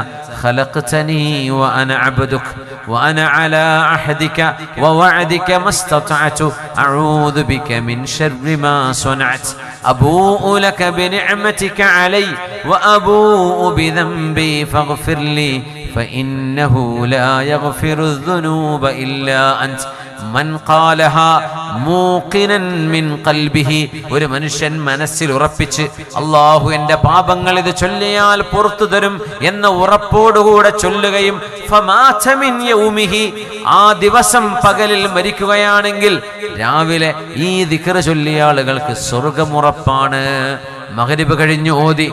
خلقتني وأنا عبدك وأنا على عهدك ووعدك ما استطعت أعوذ بك من شر ما صنعت أبوء لك بنعمتك علي وأبوء بذنبي فاغفر لي فإنه لا يغفر الذنوب إلا أنت മൻ ഖാലഹാ മൂഖിനൻ മിൻ ഖൽബിഹി, ഒരു മനുഷ്യൻ മനസ്സിൽ ഉറപ്പിച്ച് അല്ലാഹു എൻ്റെ പാപങ്ങൾ ഇത് ചൊല്ലിയാൽ പുറത്തു തരും എന്ന ഉറപ്പോടുകൂടെ ചൊല്ലുകയും ഫമാത മിൻ യൗമിഹി, ആ ദിവസം പകലിൽ മരിക്കുകയാണെങ്കിൽ രാവിലെ ഈ ദിക്ർ ചൊല്ലിയ ആളുകൾക്ക് സ്വർഗ്ഗമുറപ്പാണ്. മഗ്രിബ് കഴിഞ്ഞു ഓതി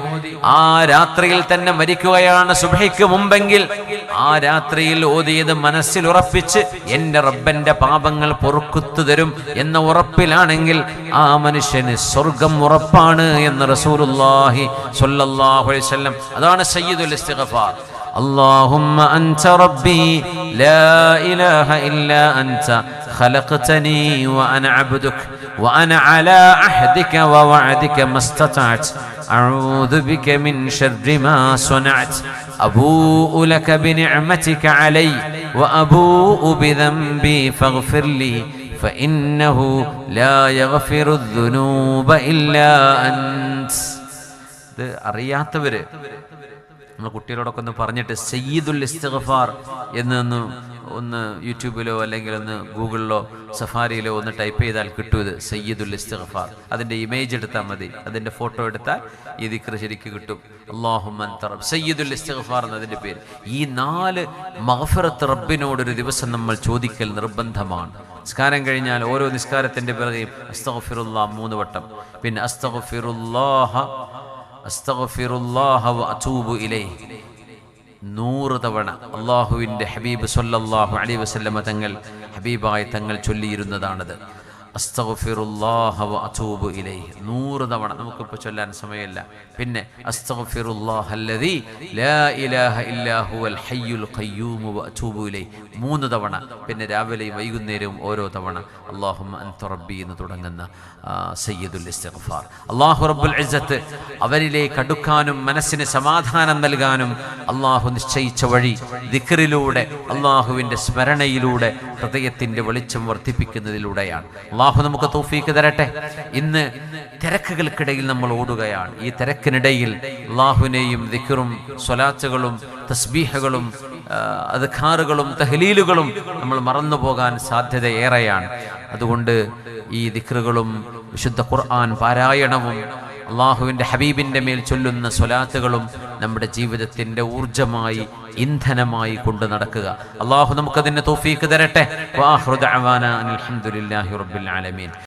ആ രാത്രിയിൽ തന്നെ മരിക്കുകയാണ് സുബ്ഹിക്ക് മുമ്പെങ്കിൽ ആ രാത്രിയിൽ ഓതിയത് മനസ്സിൽ ഉറപ്പിച്ച് എൻ്റെ റബ്ബന്റെ പാപങ്ങൾ പൊറുക്കുത്തു തരും എന്ന ഉറപ്പിലാണെങ്കിൽ ആ മനുഷ്യന് സ്വർഗം ഉറപ്പാണ് എന്ന് റസൂലുള്ളാഹി സ്വല്ലല്ലാഹു അലൈഹി വസല്ലം. അതാണ് സയ്യിദുൽ ഇസ്തിഗ്ഫാർ. اللهم أنت ربي لا إله إلا أنت خلقتني وأنا عبدك وأنا على عهدك ووعدك ما استطعت أعوذ بك من شر ما صنعت أبوء لك بنعمتك علي وأبوء بذنبي فاغفر لي فإنه لا يغفر الذنوب إلا أنت. ഇത് അറിയാത്തവര് നമ്മൾ കുട്ടികളോടൊക്കെ ഒന്ന് പറഞ്ഞിട്ട് സയ്യിദുൽ ഇസ്തിഗ്ഫാർ ഒന്ന് യൂട്യൂബിലോ അല്ലെങ്കിൽ ഒന്ന് ഗൂഗിളിലോ സഫാരിയിലോ ഒന്ന് ടൈപ്പ് ചെയ്താൽ കിട്ടും. ഇത് സയ്യിദുൽ ഇസ്തിഗ്ഫാർ, അതിൻ്റെ ഇമേജ് എടുത്താൽ മതി, അതിൻ്റെ ഫോട്ടോ എടുത്താൽ ഈ ദിക്ർ ശരിക്ക് കിട്ടും. അല്ലാഹുമ്മ അൻത റബ്ബ്, സയ്യിദുൽ ഇസ്തിഗ്ഫാർ എന്നതിൻ്റെ പേര്. ഈ 4 മഗ്ഫിറത്ത് റബ്ബിനോടൊരു ദിവസം നമ്മൾ ചോദിക്കൽ നിർബന്ധമാണ്. നിസ്കാരം കഴിഞ്ഞാൽ ഓരോ നിസ്കാരത്തിൻ്റെ പിറകെയും അസ്തഗ്ഫിറുല്ലാഹ് 3 വട്ടം, പിന്നെ അസ്തഗ്ഫിറുല്ലാഹ വ അതൂബു ഇലൈഹി 100 തവണ അല്ലാഹുവിൻ്റെ ഹബീബ് സ്വല്ലല്ലാഹു അലൈഹി വസല്ലമ തങ്ങൾ ഹബീബായ തങ്ങൾ ചൊല്ലിയിരുന്നതാണത്. അസ്തഗ്ഫിറുല്ലാഹ വ അതൂബു ഇലൈഹി 100 തവണ. നമുക്കിപ്പോൾ ചൊല്ലാൻ സമയമില്ല. പിന്നെ അസ്തഗ്ഫിറുല്ലാഹല്ലദീ ലാ ഇലാഹ ഇല്ലാ ഹുവൽ ഹയ്യുൽ ഖയ്യൂം വ അതൂബു ഇലൈഹി 3 തവണ. പിന്നെ രാവിലെയും വൈകുന്നേരവും ഓരോ തവണ അല്ലാഹുമ്മ അൻത റബ്ബി എന്ന് തുടങ്ങുന്ന സയ്യിദുൽ ഇസ്തിഗ്ഫാർ. അല്ലാഹു റബ്ബുൽ ഇസ്സത്ത് അവരിലേക്ക് അടുക്കാനും മനസ്സിന് സമാധാനം നൽകാനും അല്ലാഹു നിശ്ചയിച്ച വഴി ദിക്റിലൂടെ, അല്ലാഹുവിൻ്റെ സ്മരണയിലൂടെ ഹൃദയത്തിൻ്റെ വെളിച്ചം വർദ്ധിപ്പിക്കുന്നതിലൂടെയാണ്. അല്ലാഹു നമുക്ക് തൗഫീക്ക് തരട്ടെ. ഇന്ന് തിരക്കുകൾക്കിടയിൽ നമ്മൾ ഓടുകയാണ്. ഈ തിരക്കിനിടയിൽ അല്ലാഹുവിനെയും ദിക്റും സ്വലാത്തുകളും തസ്ബീഹുകളും അദ്കാറുകളും തഹ്ലീലുകളും നമ്മൾ മറന്നു പോകാൻ സാധ്യത ഏറെയാണ്. അതുകൊണ്ട് ഈ ദിക്റുകളും വിശുദ്ധ ഖുർആൻ പാരായണവും അള്ളാഹുവിൻ്റെ ഹബീബിൻ്റെ മേൽ ചൊല്ലുന്ന സ്വലാത്തുകളും നമ്മുടെ ജീവിതത്തിൻ്റെ ഊർജ്ജമായി ഇന്ധനമായി കൊണ്ട് നടക്കുക. അള്ളാഹു നമുക്കതിന് തൗഫീക്ക് തരട്ടെ. വആഖിറു ദഅവാനാ അൽഹംദുലില്ലാഹി റബ്ബിൽ ആലമീൻ.